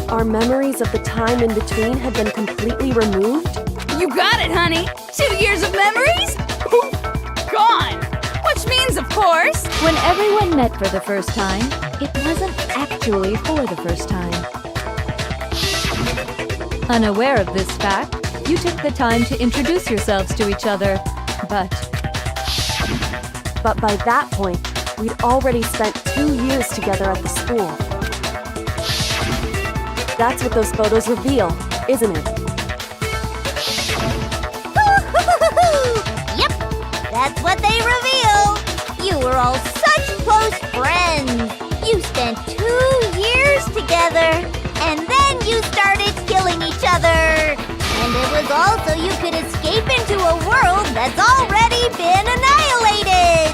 our memories of the time in between had been completely removed. You got it, honey. 2 years of memories? Poof, gone. Which means, of course, When everyone met for the first time, it wasn't actually for the first time. Unaware of this fact, you took the time to introduce yourselves to each other, but But by that point, we'd already spent 2 years together at the school. That's what those photos reveal, isn't it? Yep, that's what they reveal. You were all such close friends. You spent 2 years together, and then you started killing each other. And it was all so you could escape into a world that's already been annihilated.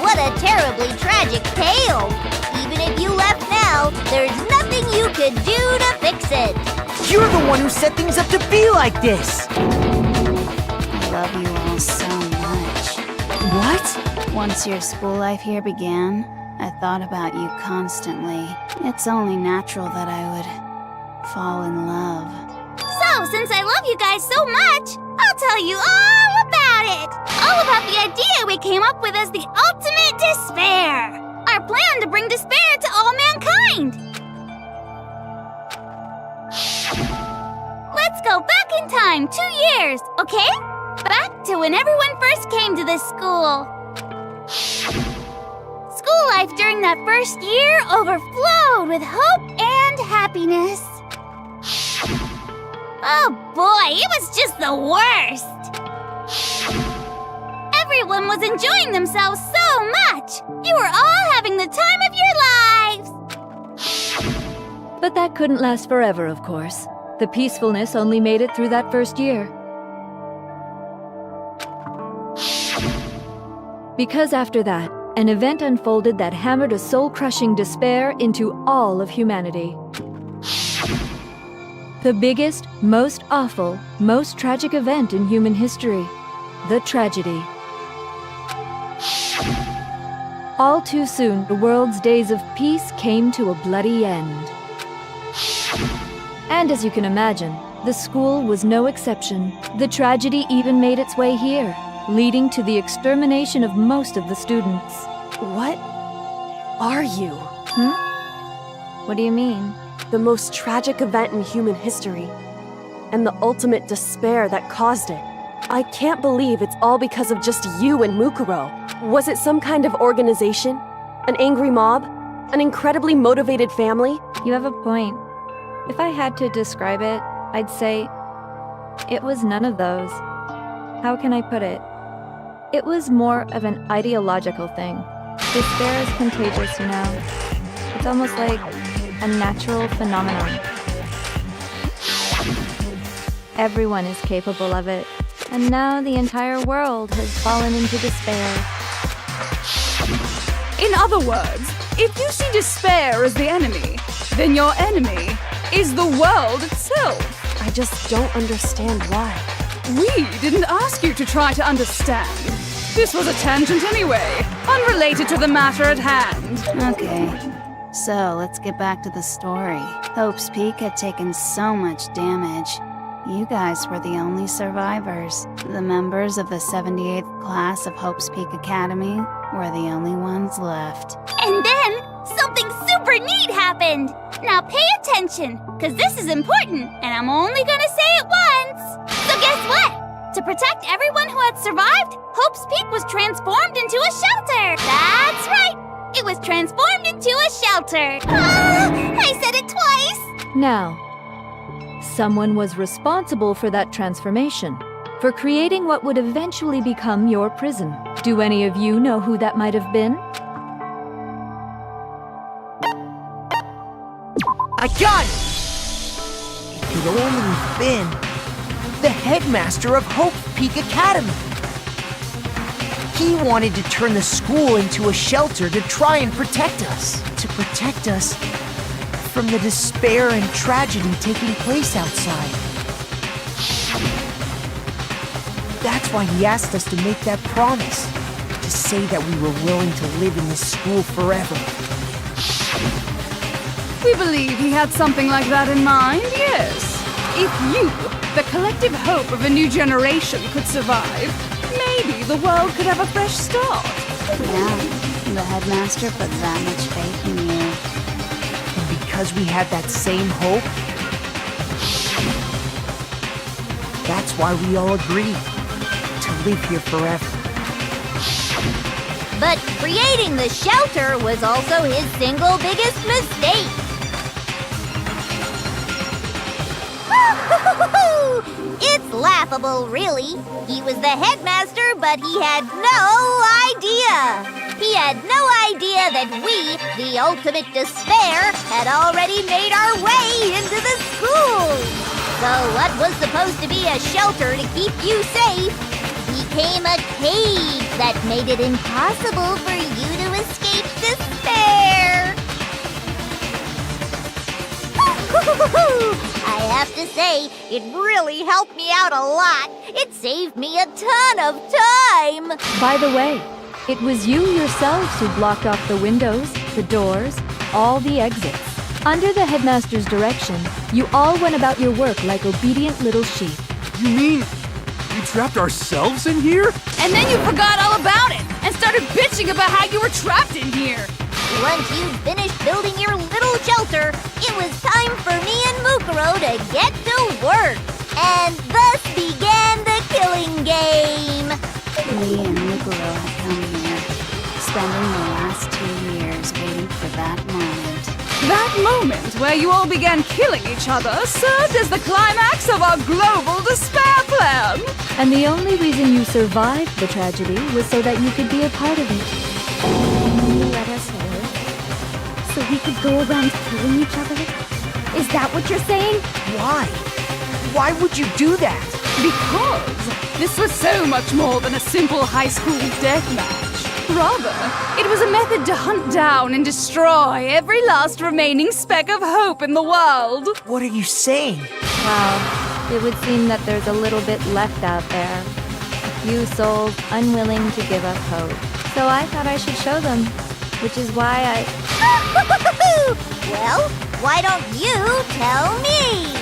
What a terribly tragic tale. Even if you left now, there's nothing you could do to fix it. You're the one who set things up to be like this! I love you all so much. What? Once your school life here began, I thought about you constantly. It's only natural that I would fall in love. So, since I love you guys so much, I'll tell you all about it. All about the idea we came up with as the ultimate despair. Our plan to bring despair to all mankind. Let's go back in time 2 years, okay? Back to when everyone first came to this school. School life during that first year overflowed with hope and happiness. Oh boy, it was just the worst! Everyone was enjoying themselves so much! You were all having the time of your lives! But that couldn't last forever, of course. The peacefulness only made it through that first year. Because after that, an event unfolded that hammered a soul-crushing despair into all of humanity. The biggest, most awful, most tragic event in human history. The tragedy. All too soon, the world's days of peace came to a bloody end. And as you can imagine, the school was no exception. The tragedy even made its way here, leading to the extermination of most of the students. What are you? What do you mean? The most tragic event in human history, and the ultimate despair that caused it. I can't believe it's all because of just you and Mukuro. Was it some kind of organization? An angry mob? An incredibly motivated family? You have a point. If I had to describe it, I'd say it was none of those. How can I put it? It was more of an ideological thing. Despair is contagious, you know. It's almost like a natural phenomenon. Everyone is capable of it, and now the entire world has fallen into despair. in other words, if you see despair as the enemy, then your enemy is the world itself. I just don't understand why. We didn't ask you to try to understand. This was a tangent anyway, unrelated to the matter at hand. Okay, so let's get back to the story. Hope's Peak had taken so much damage. You guys were the only survivors. The members of the 78th class of Hope's Peak Academy were the only ones left. And then, something super neat happened! Now pay attention, because this is important, and I'm only gonna say it once! So guess what? To protect everyone who had survived, Hope's Peak was transformed into a shelter. That's right. It was transformed into a shelter. Ah, I said it twice. Now, someone was responsible for that transformation, for creating what would eventually become your prison. Do any of you know who that might have been? I got it! It could only have been the headmaster of Hope Peak Academy. He wanted to turn the school into a shelter to try and protect us. To protect us from the despair and tragedy taking place outside. That's why he asked us to make that promise. To say that we were willing to live in this school forever. We believe he had something like that in mind, yes. If you, the collective hope of a new generation, could survive, maybe the world could have a fresh start. Yeah, the headmaster put that much faith in you. And because we had that same hope, that's why we all agreed to live here forever. But creating the shelter was also his single biggest mistake. It's laughable, really. He was the headmaster, but he had no idea. He had no idea that we, the ultimate despair, had already made our way into the school. So what was supposed to be a shelter to keep you safe became a cage that made it impossible for you to escape despair. I have to say, it really helped me out a lot. It saved me a ton of time. By the way, it was you yourselves who blocked off the windows, the doors, all the exits. Under the headmaster's direction, you all went about your work like obedient little sheep. You mean we trapped ourselves in here? And then you forgot all about it and started bitching about how you were trapped in here. Once you'd finished building your little shelter, it was time for me and Mukuro to get to work. And thus began the killing game. We and Mukuro had come here, spending the last 2 years waiting for that moment. That moment where you all began killing each other served as the climax of our global despair plan. And the only reason you survived the tragedy was so that you could be a part of it. You let us live so we could go around killing each other? Is that what you're saying? Why? Why would you do that? Because this was so much more than a simple high school death match. Rather, it was a method to hunt down and destroy every last remaining speck of hope in the world. What are you saying? Well, it would seem that there's a little bit left out there. A few souls unwilling to give up hope. So I thought I should show them, which is why I... Well, why don't you tell me?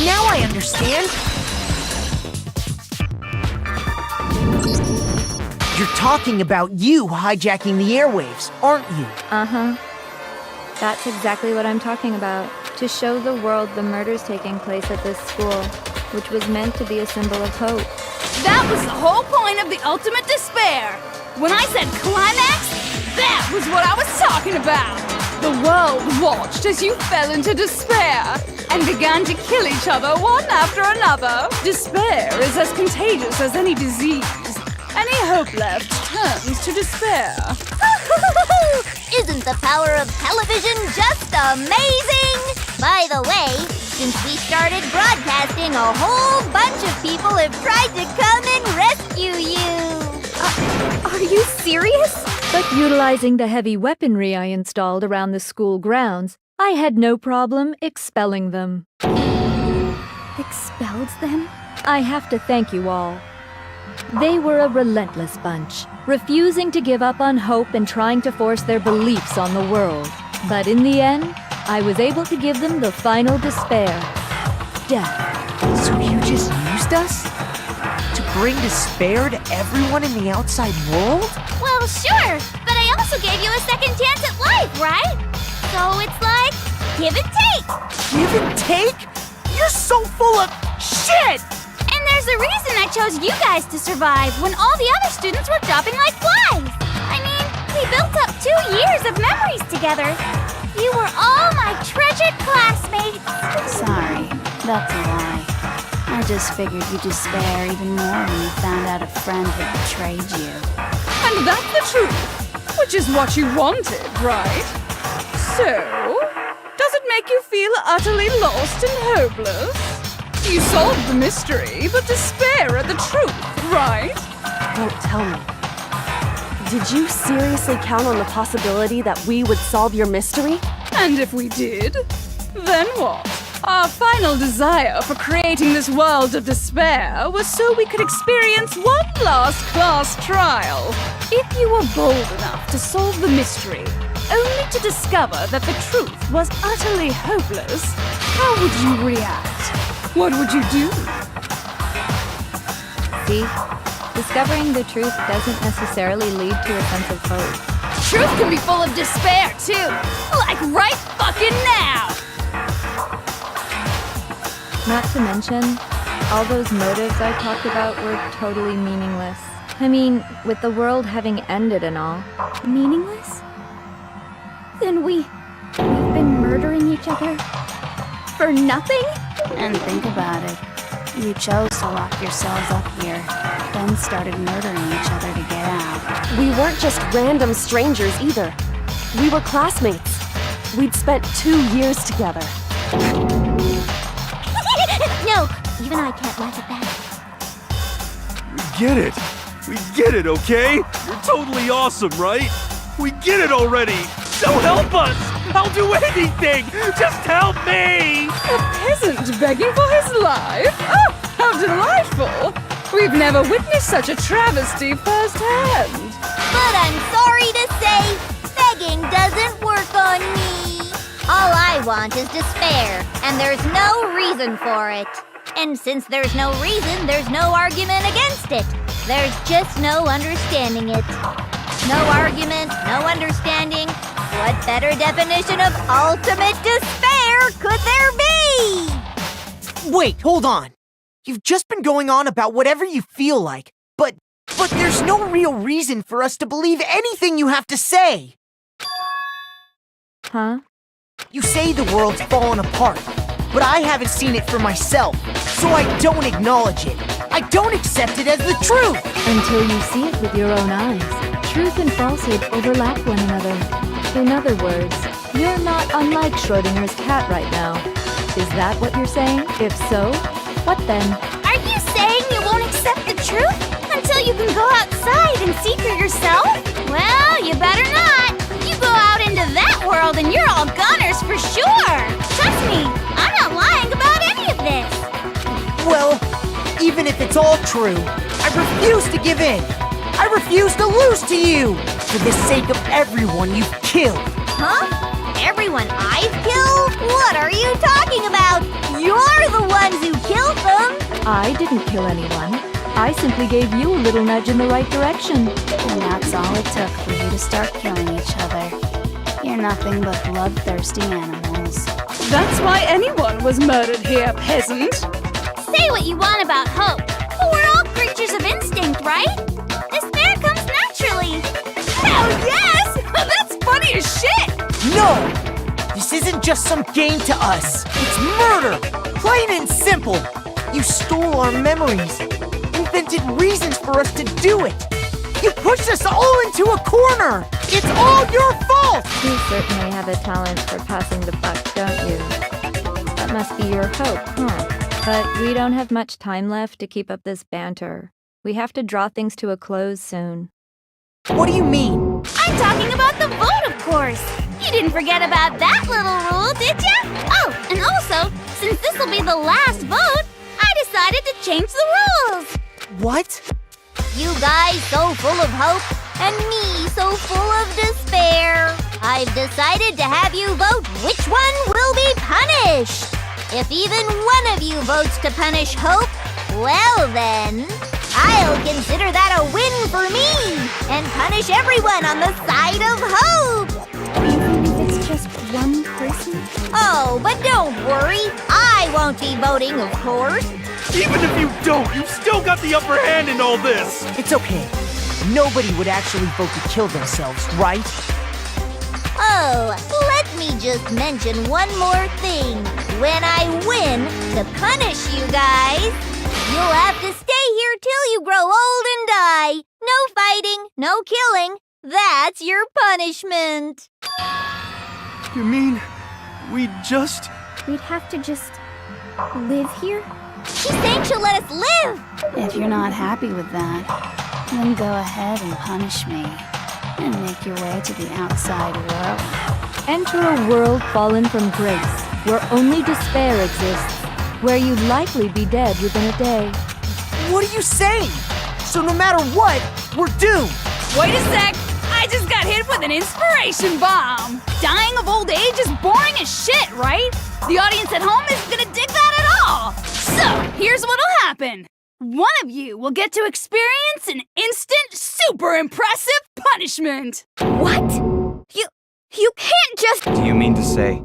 Now I understand. You're talking about you hijacking the airwaves, aren't you? Uh-huh. That's exactly what I'm talking about. To show the world the murders taking place at this school, which was meant to be a symbol of hope. That was the whole point of the ultimate despair. When I said climax, that was what I was talking about. The world watched as you fell into despair and began to kill each other one after another. Despair is as contagious as any disease. Any hope left turns to despair. Isn't the power of television just amazing? By the way, since we started broadcasting, a whole bunch of people have tried to come and rescue you. Are you serious? But utilizing the heavy weaponry I installed around the school grounds, I had no problem expelling them. Expelled them? I have to thank you all. They were a relentless bunch, refusing to give up on hope and trying to force their beliefs on the world. But in the end, I was able to give them the final despair. Death. So you just used us? To bring despair to everyone in the outside world? Well, sure, but I also gave you a second chance at life, right? So it's like, give and take. Give and take? You're so full of shit! And there's a reason I chose you guys to survive when all the other students were dropping like flies. I mean, we built up 2 years of memories together. You were all my treasured classmates. Sorry, that's a lie. I just figured you'd despair even more when you found out a friend had betrayed you. And that's the truth, which is what you wanted, right? So, does it make you feel utterly lost and hopeless? You solved the mystery, but despair at the truth, right? Don't tell me. Did you seriously count on the possibility that we would solve your mystery? And if we did, then what? Our final desire for creating this world of despair was so we could experience one last class trial. If you were bold enough to solve the mystery, only to discover that the truth was utterly hopeless, how would you react? What would you do? See? Discovering the truth doesn't necessarily lead to a sense of hope. Truth can be full of despair, too. Like right fucking now! Not to mention, all those motives I talked about were totally meaningless. I mean, with the world having ended and all. Meaningless? Then we've been murdering each other? For nothing? And think about it. You chose to lock yourselves up here, then started murdering each other to get out. We weren't just random strangers either. We were classmates. We'd spent 2 years together. No, even I can't laugh at that. We get it. We get it, okay? You're totally awesome, right? We get it already. So help us. I'll do anything. Just help me. A peasant begging for his life? Oh, how delightful! We've never witnessed such a travesty firsthand. But I'm sorry to say, begging doesn't work on me. All I want is despair, and there's no reason for it. And since there's no reason, there's no argument against it. There's just no understanding it. No argument, no understanding. What better definition of ultimate despair could there be? Wait, hold on. You've just been going on about whatever you feel like, but there's no real reason for us to believe anything you have to say. Huh? You say the world's fallen apart, but I haven't seen it for myself, so I don't acknowledge it. I don't accept it as the truth. Until you see it with your own eyes. Truth and falsehood overlap one another. In other words, you're not unlike Schrodinger's cat right now. Is that what you're saying? If so, what then? Are you saying you won't accept the truth until you can go outside and see for yourself? Well, you better not. You go out into that world and you're all gunners for sure. Trust me, I'm not lying about any of this. Well, even if it's all true, I refuse to give in. I refuse to lose to you, for the sake of everyone you've killed. Huh? Everyone I've killed? What are you talking about? You're the ones who killed them! I didn't kill anyone. I simply gave you a little nudge in the right direction. And that's all it took for you to start killing each other. You're nothing but bloodthirsty animals. That's why anyone was murdered here, peasant. Say what you want about hope, but we're all creatures of instinct, right? Despair comes naturally. Hell yes! That's funny as shit! No! This isn't just some game to us. It's murder! Plain and simple! You stole our memories, invented reasons for us to do it. You pushed us all into a corner! It's all your fault! You certainly have a talent for passing the buck, don't you? That must be your hope, huh? But we don't have much time left to keep up this banter. We have to draw things to a close soon. What do you mean? I'm talking about the vote, of course. You didn't forget about that little rule, did ya? Oh, and also, since this will be the last vote, I decided to change the rules. What? You guys so full of hope, and me so full of despair. I've decided to have you vote which one will be punished. If even one of you votes to punish Hope, well then, I'll consider that a win for me and punish everyone on the side of Hope. Even if it's just one person? Oh, but don't worry. I won't be voting, of course. Even if you don't, you've still got the upper hand in all this! It's okay. Nobody would actually vote to kill themselves, right? Oh, let me just mention one more thing. When I win to punish you guys, you'll have to stay here till you grow old and die. No fighting, no killing. That's your punishment. You mean we'd We'd have to just live here? She's saying she'll let us live. If you're not happy with that, then go ahead and punish me. And make your way to the outside world. Enter a world fallen from grace, where only despair exists, where you'd likely be dead within a day. What are you saying? So no matter what, we're doomed. Wait a sec! I just got hit with an inspiration bomb! Dying of old age is boring as shit, right? The audience at home isn't gonna dig that at all! So, here's what'll happen. One of you will get to experience an instant, super impressive punishment! What? You can't just... Do you mean to say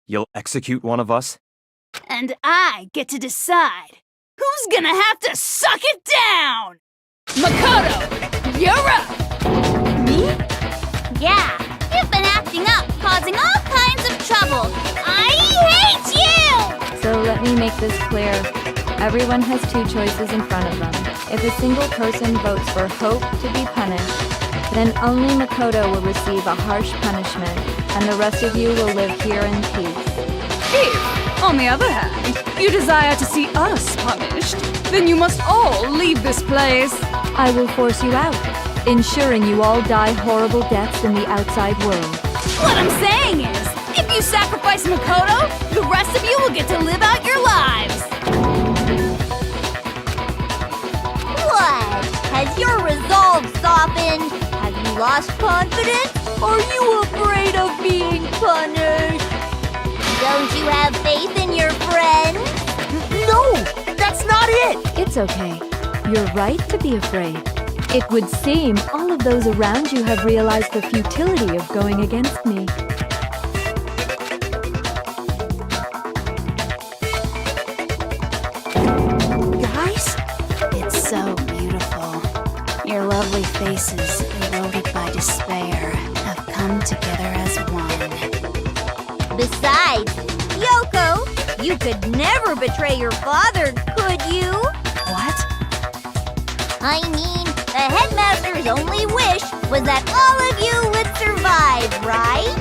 you'll execute one of us? And I get to decide who's gonna have to suck it down! Makoto, you're up! Me? Yeah, you've been acting up, causing all kinds of trouble. I hate you! So let me make this clear. Everyone has two choices in front of them. If a single person votes for Hope to be punished, then only Makoto will receive a harsh punishment, and the rest of you will live here in peace. If, on the other hand, you desire to see us punished, then you must all leave this place. I will force you out, ensuring you all die horrible deaths in the outside world. What I'm saying is, if you sacrifice Makoto, the rest of you will get to live out your lives. What? Has your resolve softened? Have you lost confidence? Are you afraid of being punished? Don't you have faith in your friends? No, that's not it. It's okay. You're right to be afraid. It would seem all of those around you have realized the futility of going against me. Guys? It's so beautiful. Your lovely faces, eroded by despair, have come together as one. Besides, Yoko, you could never betray your father, could you? What? I mean, the headmaster's only wish was that all of you would survive, right?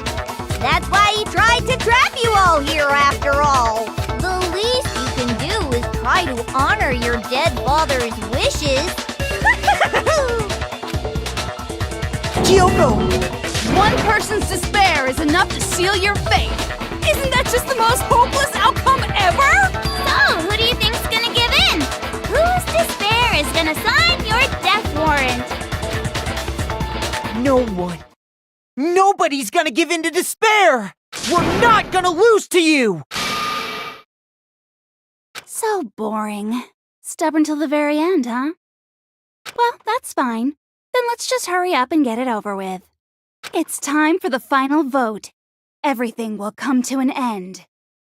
That's why he tried to trap you all here after all. The least you can do is try to honor your dead father's wishes. Kyoko! One person's despair is enough to seal your fate. Isn't that just the most hopeless outcome ever? So, who do you think's gonna give in? Whose despair is gonna sign your death warrant? No one. Nobody's gonna give in to despair! We're not gonna lose to you! So boring. Stubborn till the very end, huh? Well, that's fine. Then let's just hurry up and get it over with. It's time for the final vote. Everything will come to an end.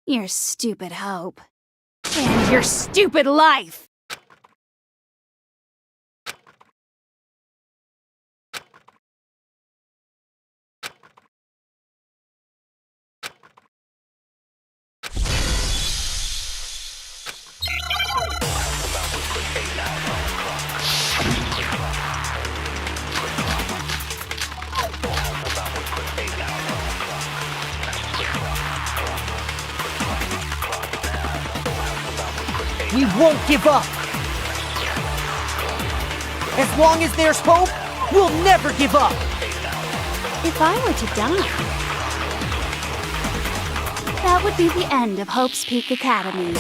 Your stupid hope. And your stupid life! We won't give up! As long as there's hope, we'll never give up! If I were to die, that would be the end of Hope's Peak Academy.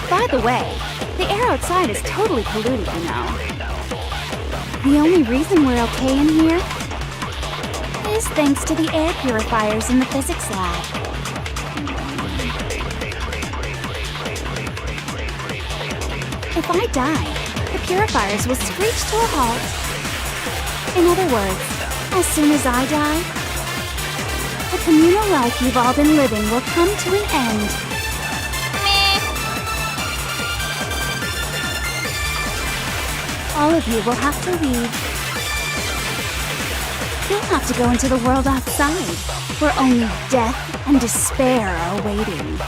By the way, the air outside is totally polluted, you know. The only reason we're okay in here is thanks to the air purifiers in the physics lab. If I die, the purifiers will screech to a halt. In other words, as soon as I die, the communal life you've all been living will come to an end. All of you will have to leave. You'll have to go into the world outside, where only death and despair are waiting.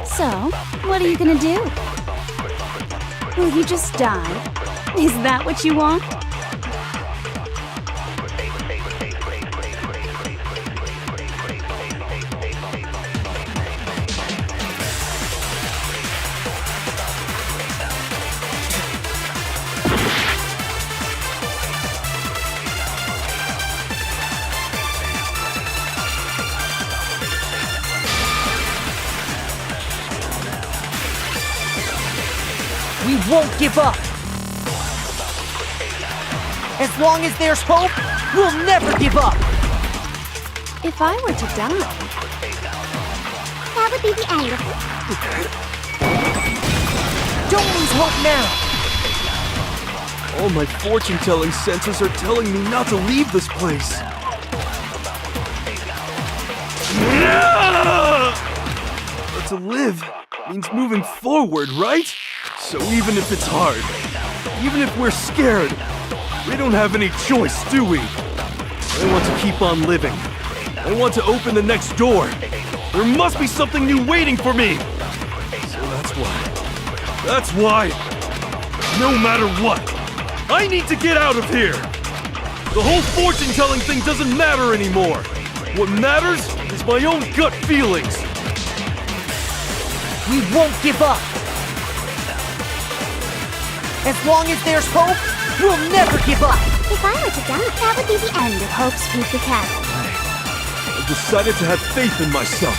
So, what are you gonna do? Will you just die? Is that what you want? We won't give up. As long as there's hope, we'll never give up. If I were to die, That would be the end of it. Don't lose hope now. All my fortune-telling senses are telling me not to leave this place. But to live means moving forward, right? So even if it's hard, even if we're scared, we don't have any choice, do we? I want to keep on living. I want to open the next door. There must be something new waiting for me. So that's why, no matter what, I need to get out of here. The whole fortune-telling thing doesn't matter anymore. What matters is my own gut feelings. We won't give up. As long as there's hope, we'll never give up. If I were to die, that would be the end of Hope's Peak Academy. I've decided to have faith in myself.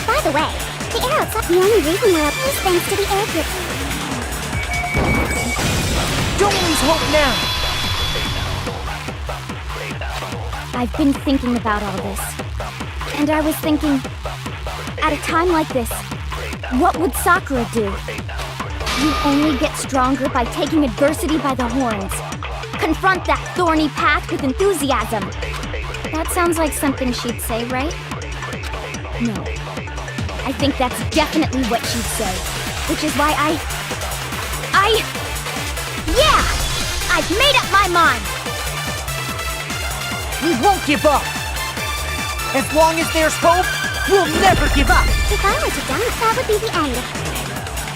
By the way, the air outside, the only reason we're up is thanks to the air purifier. Don't lose hope now. I've been thinking about all this. And I was thinking, at a time like this, what would Sakura do? You only get stronger by taking adversity by the horns. Confront that thorny path with enthusiasm. That sounds like something she'd say, right? No. I think that's definitely what she'd say. Which is why Yeah! I've made up my mind! We won't give up. As long as there's hope, we'll never give up. If I were to die, that would be the end of it.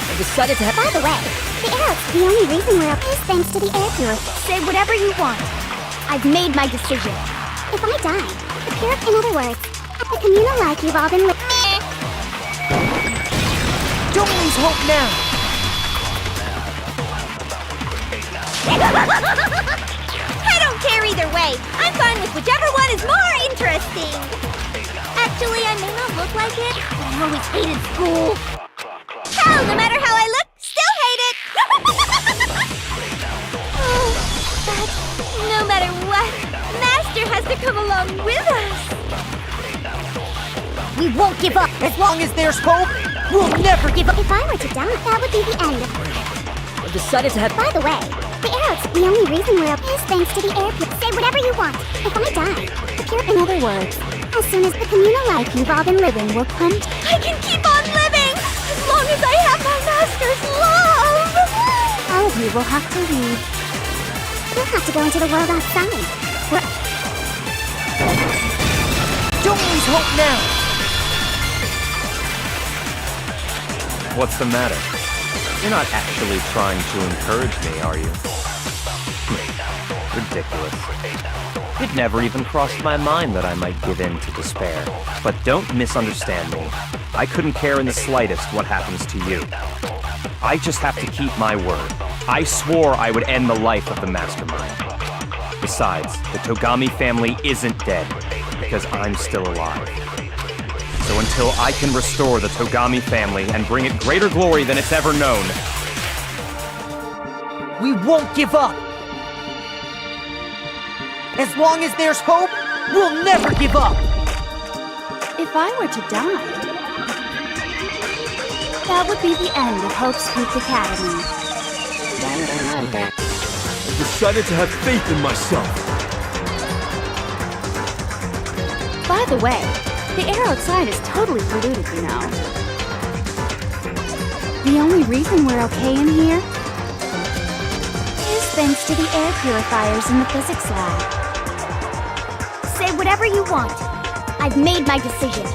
I decided to have... By the way, the only reason we're up is thanks to the air purifier. Say whatever you want. I've made my decision. If I die, in other words, the communal life you've all been living. Don't lose hope now. I don't care either way. I'm fine with whichever one is more interesting. Actually, I may not look like it, but I always hated school. Hell, no matter how I look, still hate it. Oh, but no matter what, Master has to come along with us. We won't give up. As long as there's hope, we'll never give up. If I were to die, that would be the end of it. I decided to have... By the way, the only reason we're up is thanks to the air purifier. Say whatever you want. If I die, in other words, as soon as the communal life you've all been living will come to... I can keep on living as long as I have my Master's love. All of you will have to leave. You'll have to go into the world outside. Don't lose hope now. What's the matter? You're not actually trying to encourage me, are you? Ridiculous. It never even crossed my mind that I might give in to despair. But don't misunderstand me. I couldn't care in the slightest what happens to you. I just have to keep my word. I swore I would end the life of the Mastermind. Besides, the Togami family isn't dead, because I'm still alive. So until I can restore the Togami family and bring it greater glory than it's ever known, We won't give up! As long as there's hope, we'll never give up! If I were to die, that would be the end of Hope's Peak Academy. I decided to have faith in myself. By the way, the air outside is totally polluted, you know. The only reason we're okay in here is thanks to the air purifiers in the physics lab. Say whatever you want. I've made my decision.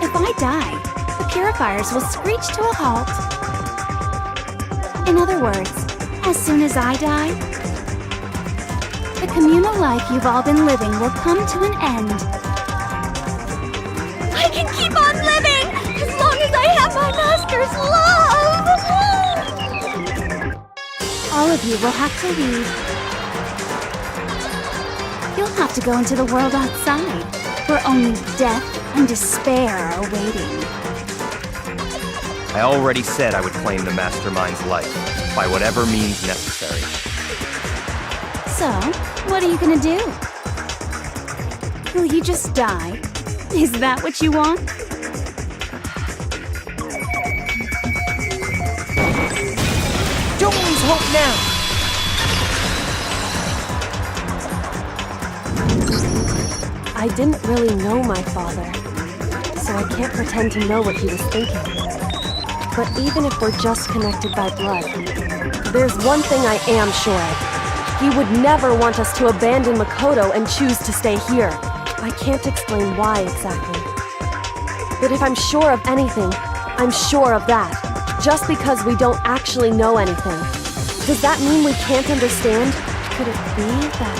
If I die, the purifiers will screech to a halt. In other words, as soon as I die, the communal life you've all been living will come to an end. I can keep on living as long as I have my master's love! All of you will have to leave. You'll have to go into the world outside, where only death and despair are waiting. I already said I would claim the Mastermind's life, by whatever means necessary. So, what are you gonna do? Will you just die? Is that what you want? Don't lose hope now! I didn't really know my father, so I can't pretend to know what he was thinking. But even if we're just connected by blood, there's one thing I am sure of. He would never want us to abandon Makoto and choose to stay here. I can't explain why exactly. But if I'm sure of anything, I'm sure of that. Just because we don't actually know anything. Does that mean we can't understand? Could it be that...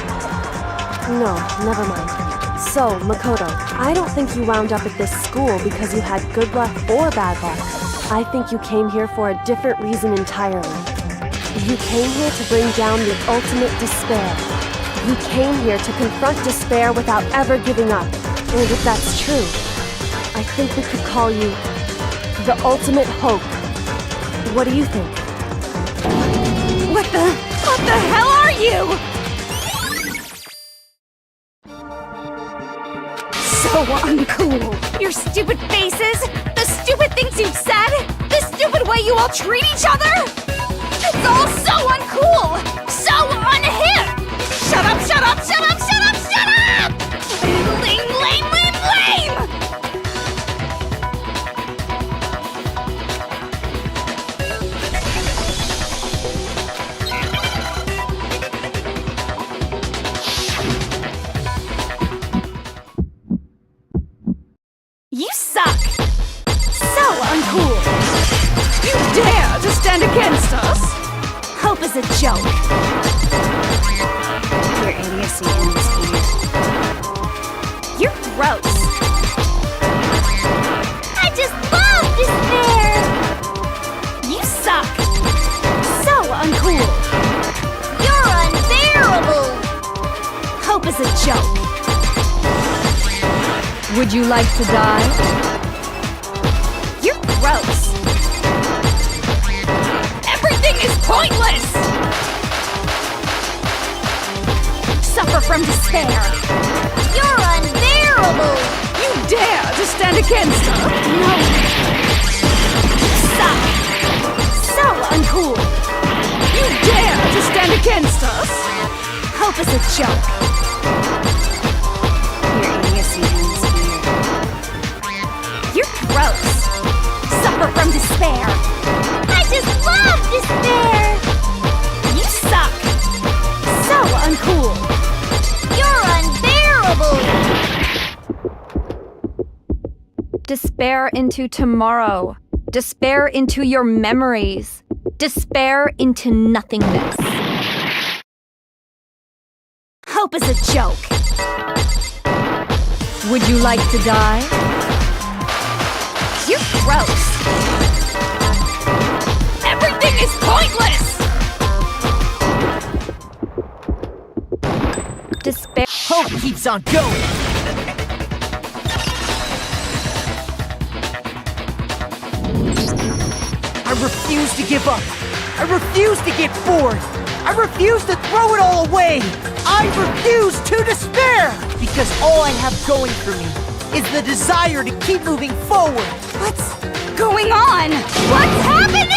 No, never mind. So, Makoto, I don't think you wound up at this school because you had good luck or bad luck. I think you came here for a different reason entirely. You came here to bring down the ultimate despair. You came here to confront despair without ever giving up. And if that's true, I think we could call you the ultimate hope. What do you think? What the hell are you? So uncool. Your stupid faces, the stupid things you've said, the stupid way you all treat each other. It's all so uncool, so unhip. Shut up, shut up, shut up, shut up, shut up! Lame, lame, lame, lame! You suck! So uncool! You dare to stand against us? Hope is a joke. Your idiocy ends here. You're gross. I just love despair! You suck! So uncool! You're unbearable! Hope is a joke. Would you like to die? You're gross. Everything is pointless! Suffer from despair. You're unbearable! You dare to stand against us? No. You suck. So uncool. You dare to stand against us? Hope is a joke. Your idiocy ends here. You're gross. Suffer from despair. I just love despair! You suck. So uncool. You're unbearable! Despair into tomorrow. Despair into your memories. Despair into nothingness. Hope is a joke. Would you like to die? You're gross. Everything is pointless! Despair. Hope keeps on going. I refuse to give up. I refuse to get bored. I refuse to throw it all away. I refuse to despair. Because all I have going for me is the desire to keep moving forward. What's going on? What's happening?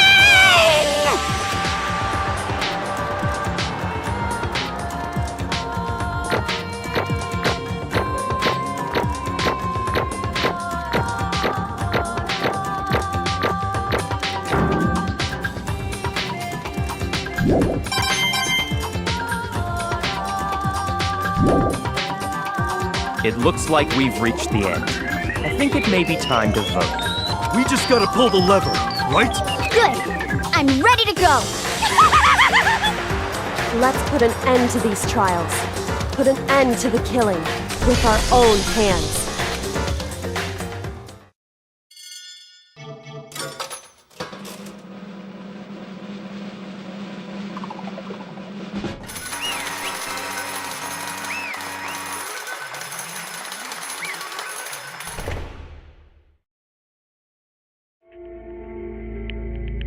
It looks like we've reached the end. I think it may be time to vote. We just gotta pull the lever, right? Good. I'm ready to go. Let's put an end to these trials. Put an end to the killing with our own hands.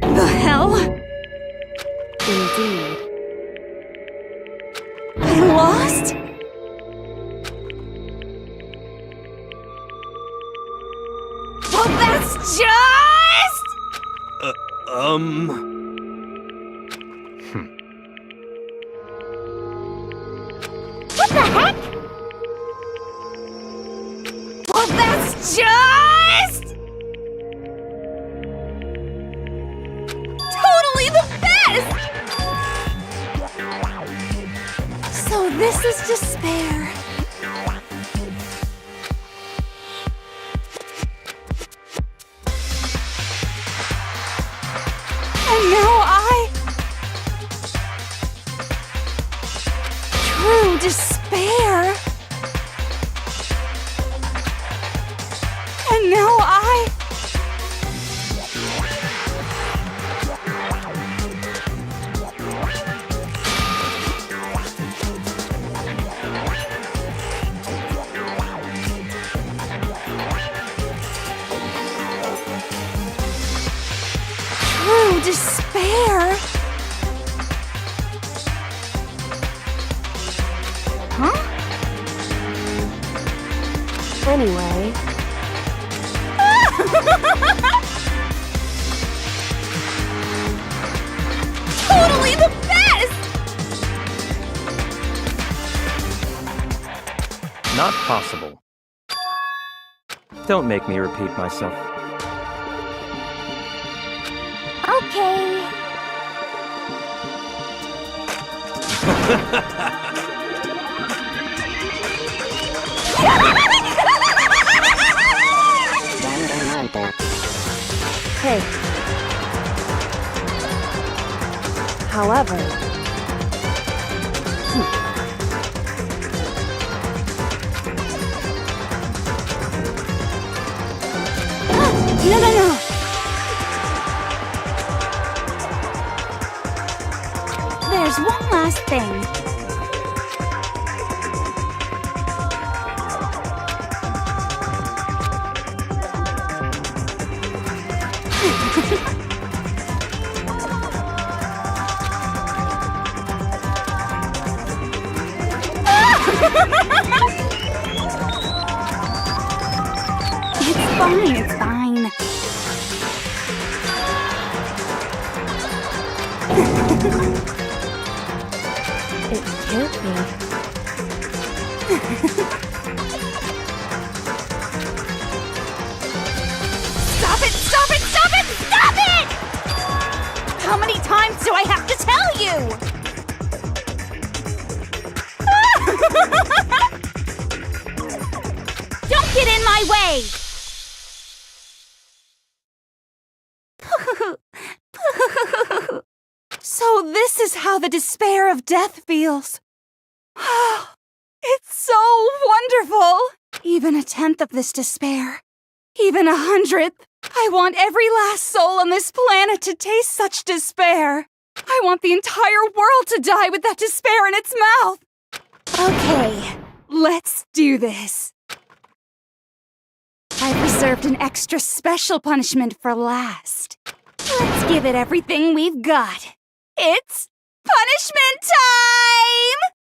The hell? Indeed. I lost? Well, that's just... What the heck? Well, that's just... totally the best! So this is despair. And now true despair. And now true despair. Huh? Anyway, Totally the best! Not possible. Don't make me repeat myself. Okay. hey. However, No. There's one last thing. It's fine. it can't be. Stop it! Stop it! Stop it! Stop it! How many times do I have to tell you? Don't get in my way! So this is how the despair of death feels. Even a tenth of this despair, even 100th, I want every last soul on this planet to taste such despair. I want the entire world to die with that despair in its mouth. Okay, let's do this. I've reserved an extra special punishment for last. Let's give it everything we've got. It's punishment time!